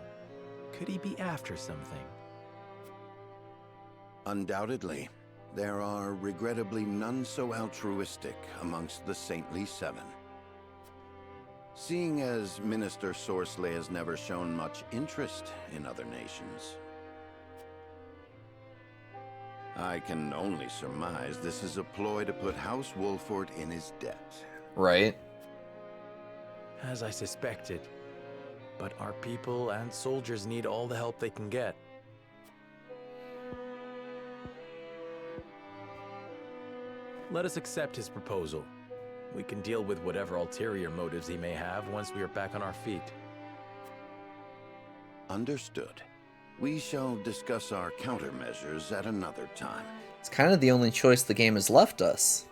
[SPEAKER 4] Could he be after something?
[SPEAKER 5] Undoubtedly, there are regrettably none so altruistic amongst the Saintly Seven. Seeing as Minister Sorsley has never shown much interest in other nations, I can only surmise this is a ploy to put House Wolfort in his debt.
[SPEAKER 1] Right.
[SPEAKER 4] As I suspected. But our people and soldiers need all the help they can get. Let us accept his proposal. We can deal with whatever ulterior motives he may have once we are back on our feet.
[SPEAKER 5] Understood. We shall discuss our countermeasures at another time.
[SPEAKER 1] It's kind of the only choice the game has left us.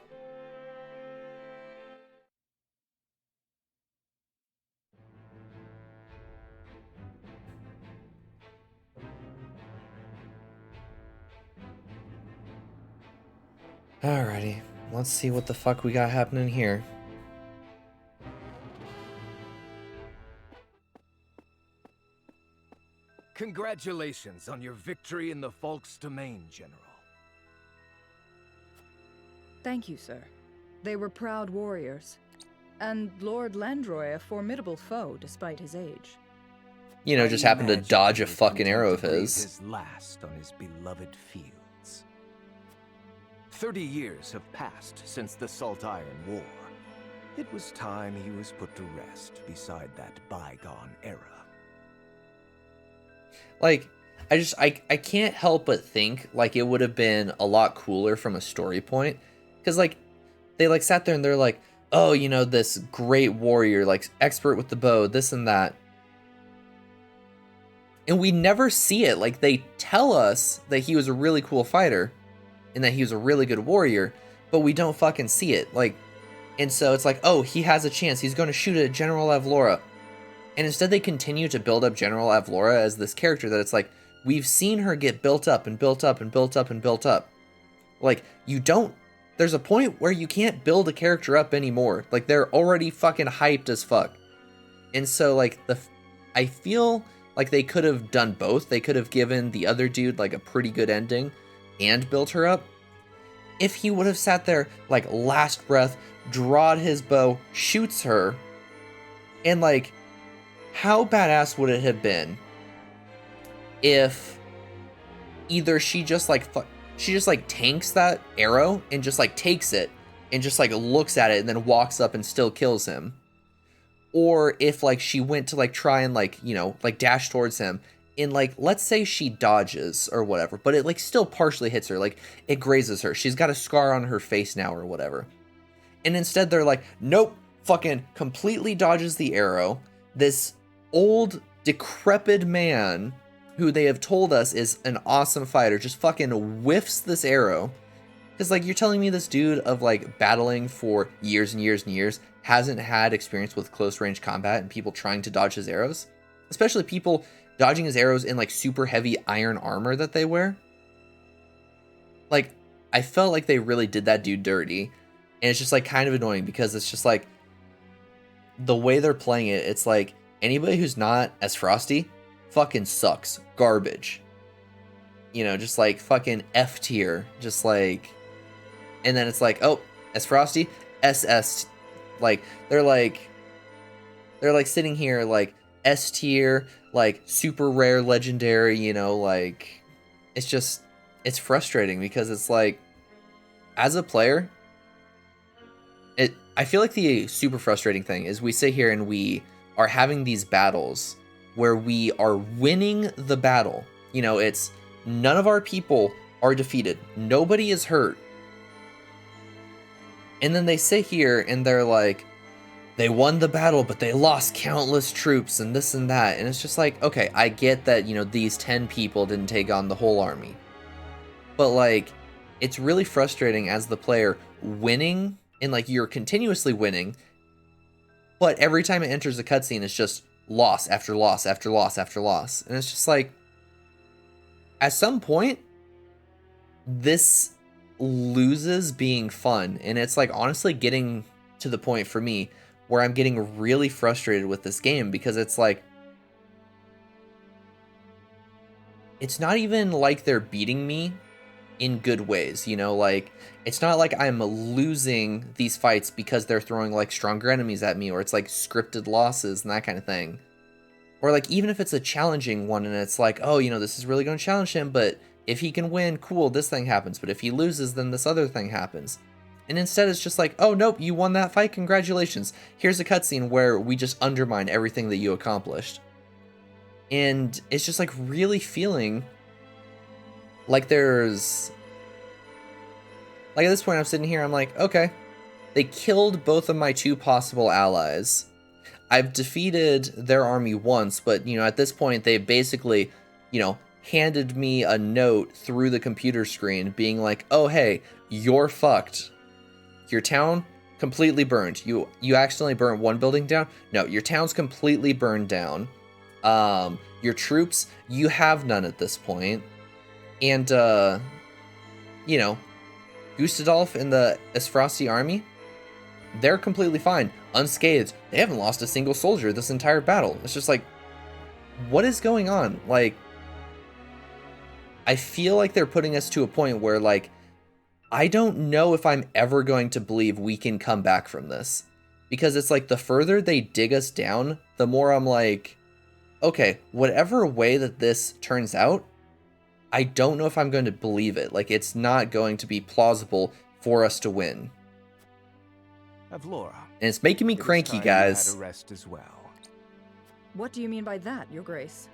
[SPEAKER 1] Alrighty, let's see what the fuck we got happening here.
[SPEAKER 18] Congratulations on your victory in the Falk's domain, General.
[SPEAKER 17] Thank you, sir. They were proud warriors. And Lord Landroy a formidable foe despite his age.
[SPEAKER 1] You know, just happened to dodge a fucking arrow of his.
[SPEAKER 18] His last on his beloved fields. 30 years have passed since the Saltiron War. It was time he was put to rest beside that bygone era.
[SPEAKER 1] Like, I can't help but think like it would have been a lot cooler from a story point, because like they like sat there and they're like, oh, you know, this great warrior, like expert with the bow, this and that. And we never see it. Like they tell us that he was a really cool fighter and that he was a really good warrior, but we don't fucking see it. Like, and so it's like, oh, he has a chance. He's going to shoot at General Avlora. And instead they continue to build up General Avlora as this character that it's like, we've seen her get built up and built up and built up and built up. Like, you don't, there's a point where you can't build a character up anymore. Like, they're already fucking hyped as fuck. And so, like, I feel like they could have done both. They could have given the other dude, like, a pretty good ending and built her up. If he would have sat there, like, last breath, drawed his bow, shoots her, and, like, how badass would it have been if either she just like tanks that arrow and just like takes it and just like looks at it and then walks up and still kills him, or if like she went to like try and like, you know, like dash towards him and like, let's say she dodges or whatever, but it like still partially hits her, like it grazes her, she's got a scar on her face now or whatever, and instead they're like, nope, fucking completely dodges the arrow. This old decrepit man who they have told us is an awesome fighter just fucking whiffs this arrow. Because like, you're telling me this dude of like battling for years and years and years hasn't had experience with close range combat and people trying to dodge his arrows, especially people dodging his arrows in like super heavy iron armor that they wear. Like, I felt like they really did that dude dirty, and it's just like kind of annoying because it's just like the way they're playing it, it's like anybody who's not as Frosty fucking sucks. Garbage. You know, just like fucking F tier. Just like, and then it's like, oh, as Frosty, SS. Like, they're like sitting here like S tier, like super rare legendary, you know, like it's just, it's frustrating because it's like, as a player, I feel like the super frustrating thing is we sit here and we are having these battles where we are winning the battle. You know, it's none of our people are defeated. Nobody is hurt. And then they sit here and they're like, they won the battle, but they lost countless troops and this and that. And it's just like, okay, I get that, you know, these 10 people didn't take on the whole army. But like, it's really frustrating as the player winning, and like you're continuously winning, but every time it enters a cutscene, it's just loss after loss after loss after loss. And it's just like, at some point, this loses being fun. And it's like honestly getting to the point for me where I'm getting really frustrated with this game, because it's like, it's not even like they're beating me in good ways, you know, like it's not like I'm losing these fights because they're throwing like stronger enemies at me, or it's like scripted losses and that kind of thing. Or like, even if it's a challenging one and it's like, oh, you know, this is really going to challenge him, but if he can win, cool, this thing happens, but if he loses, then this other thing happens. And instead it's just like, oh nope, you won that fight, congratulations, here's a cutscene where we just undermine everything that you accomplished. And it's just like really feeling like there's, like at this point I'm sitting here, I'm like, okay, they killed both of my two possible allies. I've defeated their army once, but you know, at this point they've basically, you know, handed me a note through the computer screen being like, oh hey, you're fucked. Your town completely burned. You accidentally burnt one building down? No, your town's completely burned down. Your troops, you have none at this point. And, you know, Gustadolf and the Esfrasti army, they're completely fine, unscathed. They haven't lost a single soldier this entire battle. It's just like, what is going on? Like, I feel like they're putting us to a point where, like, I don't know if I'm ever going to believe we can come back from this. Because it's like, the further they dig us down, the more I'm like, okay, whatever way that this turns out, I don't know if I'm going to believe it. Like, it's not going to be plausible for us to win.
[SPEAKER 18] Avlora.
[SPEAKER 1] And it's making me cranky, guys.
[SPEAKER 18] Had a rest as well.
[SPEAKER 17] What do you mean by that, Your Grace?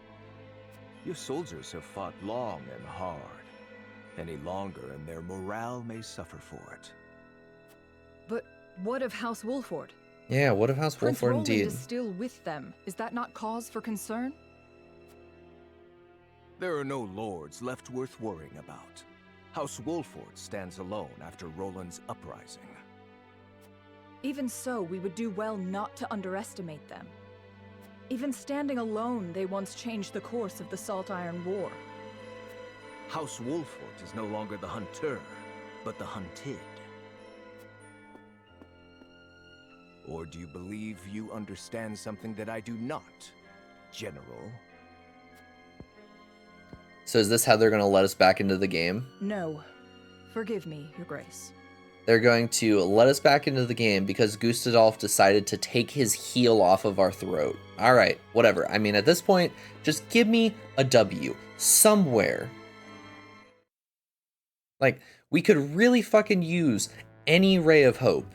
[SPEAKER 18] Your soldiers have fought long and hard. Any longer, and their morale may suffer for it.
[SPEAKER 17] But what of House Wolford?
[SPEAKER 1] Yeah, what of House
[SPEAKER 17] Prince
[SPEAKER 1] Wolford
[SPEAKER 17] Roland
[SPEAKER 1] indeed?
[SPEAKER 17] is still with them. Is that not cause for concern?
[SPEAKER 18] There are no lords left worth worrying about. House Wolford stands alone after Roland's uprising.
[SPEAKER 17] Even so, we would do well not to underestimate them. Even standing alone, they once changed the course of the Salt Iron War.
[SPEAKER 18] House Wolford is no longer the hunter, but the hunted. Or do you believe you understand something that I do not, General?
[SPEAKER 1] So is this how they're going to let us back into the game?
[SPEAKER 17] No. Forgive me, Your Grace.
[SPEAKER 1] They're going to let us back into the game because Gustadolf decided to take his heel off of our throat. All right, whatever. I mean, at this point, just give me a W somewhere. Like, we could really fucking use any ray of hope.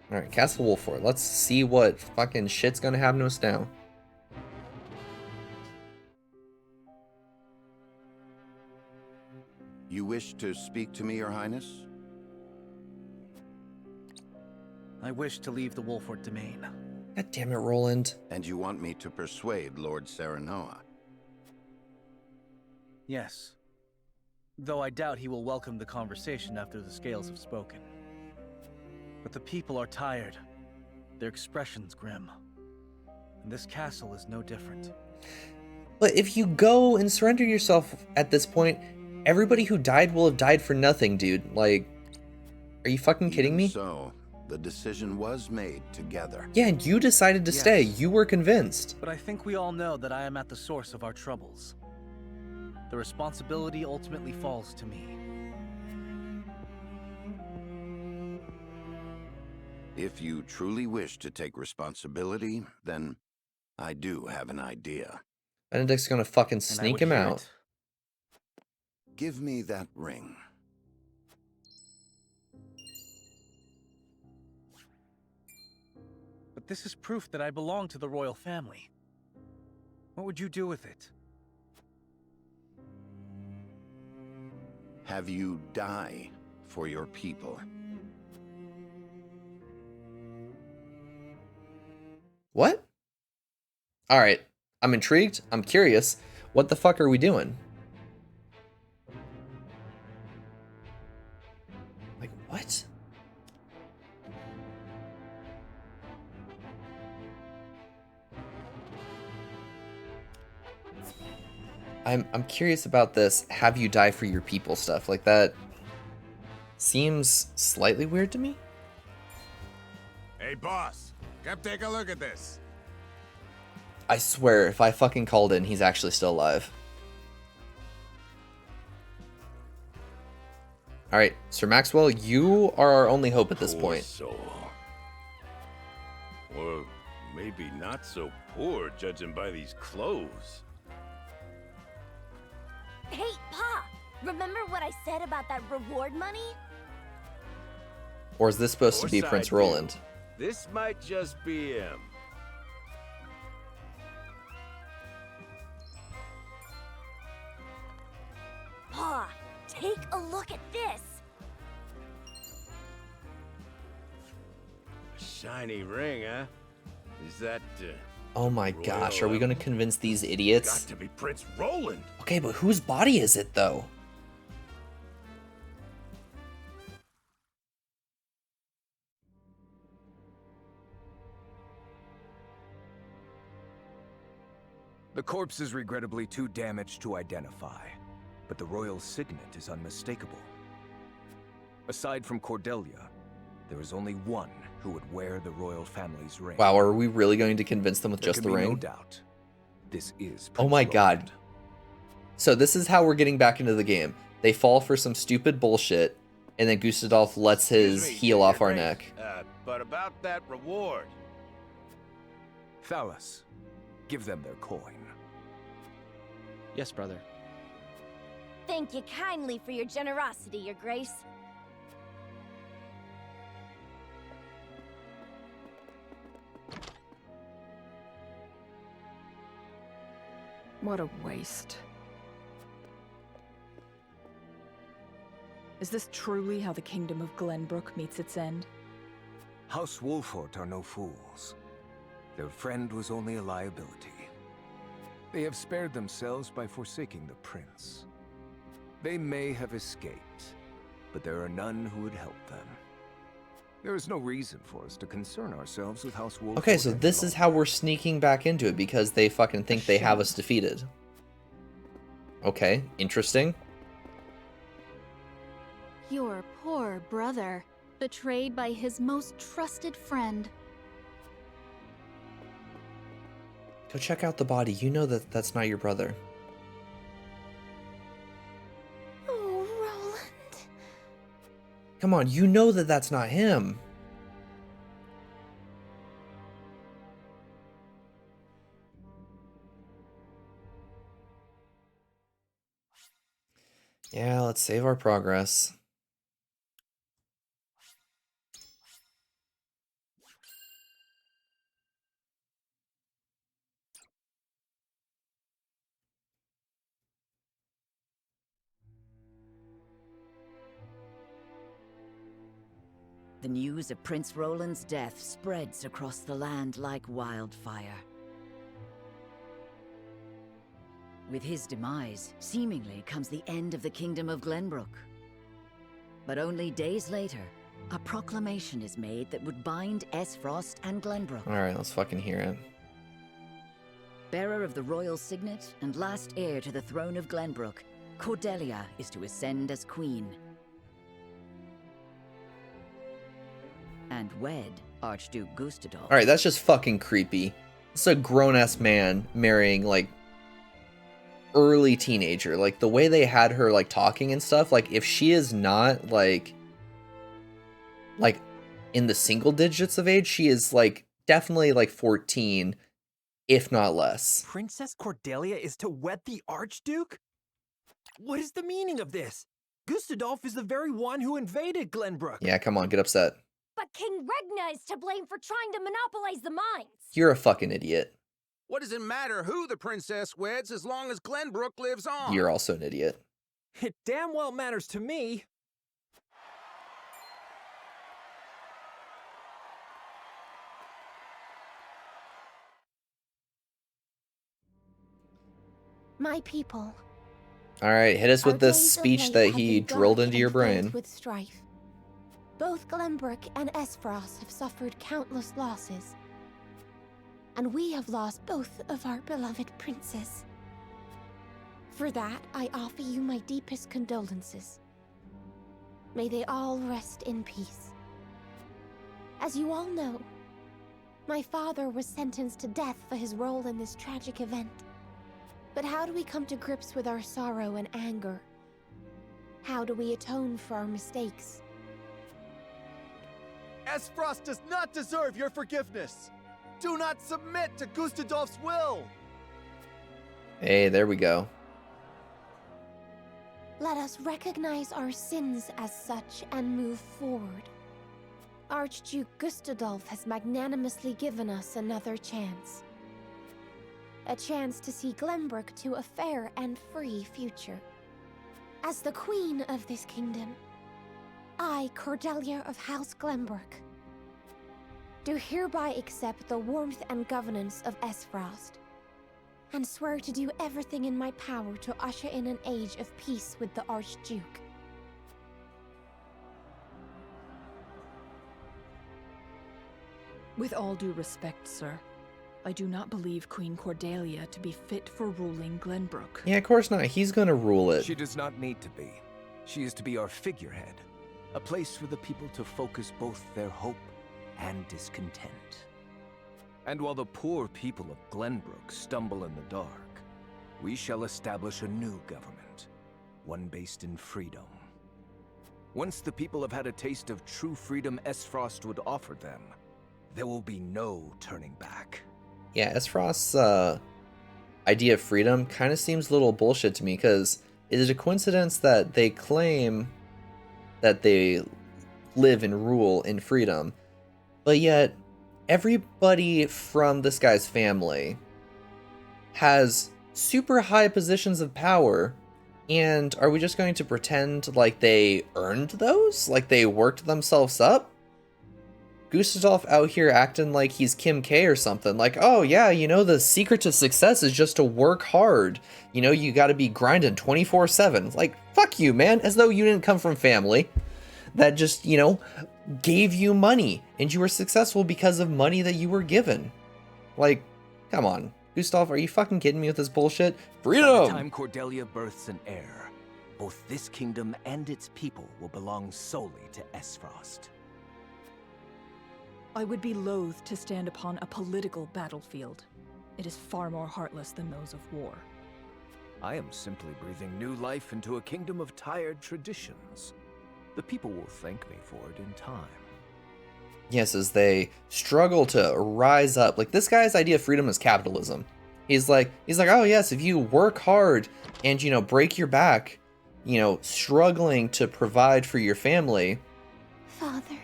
[SPEAKER 1] All right, Castle Wolford. Let's see what fucking shit's gonna happen to us now.
[SPEAKER 5] You wish to speak to me, Your Highness?
[SPEAKER 2] I wish to leave the Wolford domain.
[SPEAKER 1] God damn it, Roland.
[SPEAKER 5] And you want me to persuade Lord Serenoa?
[SPEAKER 2] Yes. Though I doubt he will welcome the conversation after the scales have spoken. But the people are tired. Their expressions grim. And this castle is no different.
[SPEAKER 1] But if you go and surrender yourself at this point, everybody who died will have died for nothing, dude. Like, are you fucking kidding me?
[SPEAKER 5] So, the decision was made together.
[SPEAKER 1] Yeah, and you decided to stay. You were convinced.
[SPEAKER 2] But I think we all know that I am at the source of our troubles. The responsibility ultimately falls to me.
[SPEAKER 5] If you truly wish to take responsibility, then I do have an idea.
[SPEAKER 1] Benedict's gonna fucking sneak him out.
[SPEAKER 5] Give me that ring.
[SPEAKER 2] But this is proof that I belong to the royal family. What would you do with it?
[SPEAKER 5] Have you die for your people.
[SPEAKER 1] What? All right, I'm intrigued. I'm curious. What the fuck are we doing? Like, what? I'm curious about this have you die for your people stuff. Like, that seems slightly weird to me.
[SPEAKER 10] Hey, boss. Come take a look at this.
[SPEAKER 1] I swear, if I fucking called in, he's actually still alive. Alright, Sir Maxwell, you are our only hope at this point.
[SPEAKER 12] Soul. Or maybe not so poor, judging by these clothes.
[SPEAKER 6] Hey, Pa! Remember what I said about that reward money?
[SPEAKER 1] Or is this supposed to be
[SPEAKER 12] Course
[SPEAKER 1] Prince
[SPEAKER 12] I do.
[SPEAKER 1] Roland?
[SPEAKER 12] This might just be him.
[SPEAKER 6] Pa, take a look at this!
[SPEAKER 12] A shiny ring, huh? Is that,
[SPEAKER 1] Oh my gosh, are we gonna convince these idiots?
[SPEAKER 12] Got to be Prince Roland.
[SPEAKER 1] Okay, but whose body is it, though?
[SPEAKER 18] The corpse is regrettably too damaged to identify, but the royal signet is unmistakable. Aside from Cordelia, there is only one who would wear the royal family's ring.
[SPEAKER 1] Wow, are we really going to convince them with
[SPEAKER 18] There
[SPEAKER 1] just
[SPEAKER 18] can
[SPEAKER 1] the
[SPEAKER 18] be
[SPEAKER 1] ring?
[SPEAKER 18] no doubt. This is
[SPEAKER 1] Oh my god. So this is how we're getting back into the game. They fall for some stupid bullshit, and then Gustadolf lets his heel off our neck.
[SPEAKER 12] But about that reward.
[SPEAKER 18] Thalas, give them their coin.
[SPEAKER 9] Yes, brother.
[SPEAKER 6] Thank you kindly for your generosity, Your Grace.
[SPEAKER 17] What a waste. Is this truly how the kingdom of Glenbrook meets its end?
[SPEAKER 18] House Wolfort are no fools. Their friend was only a liability. They have spared themselves by forsaking the prince. They may have escaped, but there are none who would help them. There is no reason for us to concern ourselves with House Wolfort.
[SPEAKER 1] Okay, so this is how we're sneaking back into it, because they fucking think they have us defeated. Okay, interesting.
[SPEAKER 3] Your poor brother, betrayed by his most trusted friend.
[SPEAKER 1] Go check out the body. You know that that's not your brother.
[SPEAKER 6] Oh, Roland.
[SPEAKER 1] Come on, you know that that's not him. Yeah, let's save our progress.
[SPEAKER 7] The news of Prince Roland's death spreads across the land like wildfire. With his demise, seemingly comes the end of the Kingdom of Glenbrook. But only days later, a proclamation is made that would bind Esfrost and Glenbrook.
[SPEAKER 1] Alright, let's fucking hear it.
[SPEAKER 7] Bearer of the royal signet and last heir to the throne of Glenbrook, Cordelia is to ascend as queen. And wed Archduke Gustadolf.
[SPEAKER 1] Alright, that's just fucking creepy. It's a grown-ass man marrying, like, early teenager. Like, the way they had her, like, talking and stuff, like, if she is not, like, in the single digits of age, she is, like, definitely, like, 14, if not less.
[SPEAKER 14] Princess Cordelia is to wed the Archduke? What is the meaning of this? Gustadolf is the very one who invaded Glenbrook.
[SPEAKER 1] Yeah, come on, get upset.
[SPEAKER 6] But King Regna is to blame for trying to monopolize the mines.
[SPEAKER 1] You're a fucking idiot.
[SPEAKER 12] What does it matter who the princess weds as long as Glenbrook lives on?
[SPEAKER 1] You're also an idiot.
[SPEAKER 14] It damn well matters to me.
[SPEAKER 6] My people.
[SPEAKER 1] Alright, hit us with
[SPEAKER 6] Our
[SPEAKER 1] this
[SPEAKER 6] days of
[SPEAKER 1] speech
[SPEAKER 6] late
[SPEAKER 1] that
[SPEAKER 6] have
[SPEAKER 1] he
[SPEAKER 6] been
[SPEAKER 1] drilled
[SPEAKER 6] dark
[SPEAKER 1] into your
[SPEAKER 6] and filled
[SPEAKER 1] brain.
[SPEAKER 6] with strife. Both Glenbrook and Esfrost have suffered countless losses. And we have lost both of our beloved princes. For that, I offer you my deepest condolences. May they all rest in peace. As you all know, my father was sentenced to death for his role in this tragic event. But how do we come to grips with our sorrow and anger? How do we atone for our mistakes?
[SPEAKER 20] Esfrost does not deserve your forgiveness. Do not submit to Gustadolf's will.
[SPEAKER 1] Hey, there we go.
[SPEAKER 6] Let us recognize our sins as such and move forward. Archduke Gustadolf has magnanimously given us another chance. A chance to see Glenbrook to a fair and free future. As the queen of this kingdom, I, Cordelia of House Glenbrook, do hereby accept the warmth and governance of Esfrost, and swear to do everything in my power to usher in an age of peace with the Archduke.
[SPEAKER 17] With all due respect, sir, I do not believe Queen Cordelia to be fit for ruling Glenbrook.
[SPEAKER 1] Yeah, of course not. He's gonna rule it.
[SPEAKER 18] She does not need to be. She is to be our figurehead, a place for the people to focus both their hope and discontent. And while the poor people of Glenbrook stumble in the dark, we shall establish a new government, one based in freedom. Once the people have had a taste of true freedom Esfrost would offer them, there will be no turning back.
[SPEAKER 1] Yeah, Esfrost's idea of freedom kind of seems a little bullshit to me, because is it a coincidence that they claim that they live and rule in freedom, but yet everybody from this guy's family has super high positions of power, and are we just going to pretend like they earned those? Like they worked themselves up? Gustadolf out here acting like he's Kim K or something. Like, oh yeah, you know, the secret to success is just to work hard. You know, you gotta be grinding 24/7. Like, fuck you, man. As though you didn't come from family that just, you know, gave you money and you were successful because of money that you were given. Like, come on. Gustaf, are you fucking kidding me with this bullshit? Freedom!
[SPEAKER 18] By the time Cordelia births an heir, both this kingdom and its people will belong solely to Esfrost.
[SPEAKER 17] I would be loath to stand upon a political battlefield. It is far more heartless than those of war.
[SPEAKER 18] I am simply breathing new life into a kingdom of tired traditions. The people will thank me for it in time.
[SPEAKER 1] Yes, as they struggle to rise up. Like, this guy's idea of freedom is capitalism. He's like, oh yes, if you work hard and, you know, break your back, you know, struggling to provide for your family.
[SPEAKER 6] Father.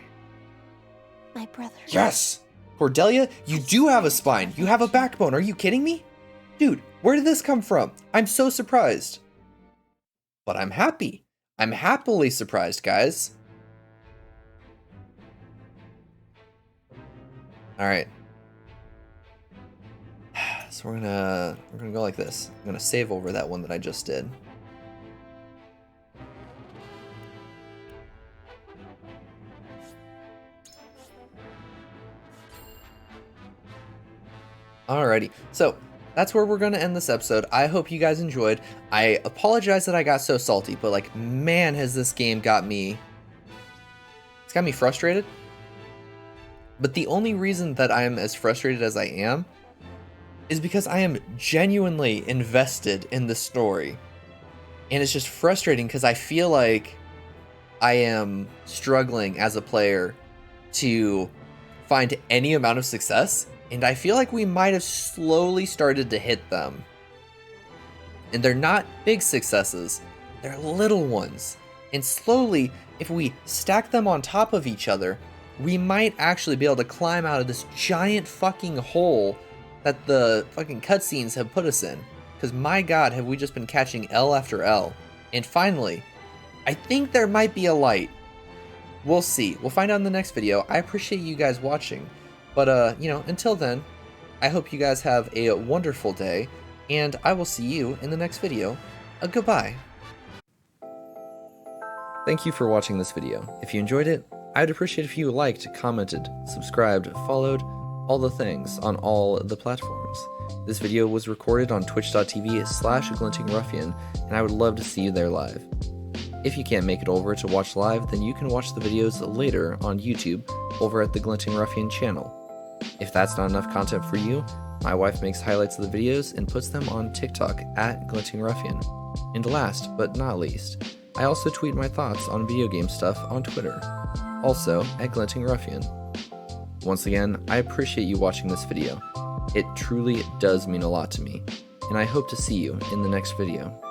[SPEAKER 6] My brother.
[SPEAKER 1] Yes! Cordelia, you do have a spine. You have a backbone. Are you kidding me? Dude, where did this come from? I'm so surprised. But I'm happy. I'm happily surprised, guys. Alright. So we're gonna go like this. I'm gonna save over that one that I just did. Alrighty, so that's where we're going to end this episode. I hope you guys enjoyed. I apologize that I got so salty, but like, man, has this game got me... It's got me frustrated. But the only reason that I am as frustrated as I am is because I am genuinely invested in the story. And it's just frustrating because I feel like I am struggling as a player to find any amount of success. And I feel like we might have slowly started to hit them. And they're not big successes, they're little ones. And slowly, if we stack them on top of each other, we might actually be able to climb out of this giant fucking hole that the fucking cutscenes have put us in. Because my god, have we just been catching L after L. And finally, I think there might be a light. We'll see. We'll find out in the next video. I appreciate you guys watching. But, you know, until then, I hope you guys have a wonderful day, and I will see you in the next video. Goodbye. Thank you for watching this video. If you enjoyed it, I'd appreciate if you liked, commented, subscribed, followed, all the things on all the platforms. This video was recorded on twitch.tv/Glinting Ruffian, and I would love to see you there live. If you can't make it over to watch live, then you can watch the videos later on YouTube over at the Glinting Ruffian channel. If that's not enough content for you, my wife makes highlights of the videos and puts them on TikTok at Glinting Ruffian. And last but not least, I also tweet my thoughts on video game stuff on Twitter, also at Glinting Ruffian. Once again, I appreciate you watching this video. It truly does mean a lot to me, and I hope to see you in the next video.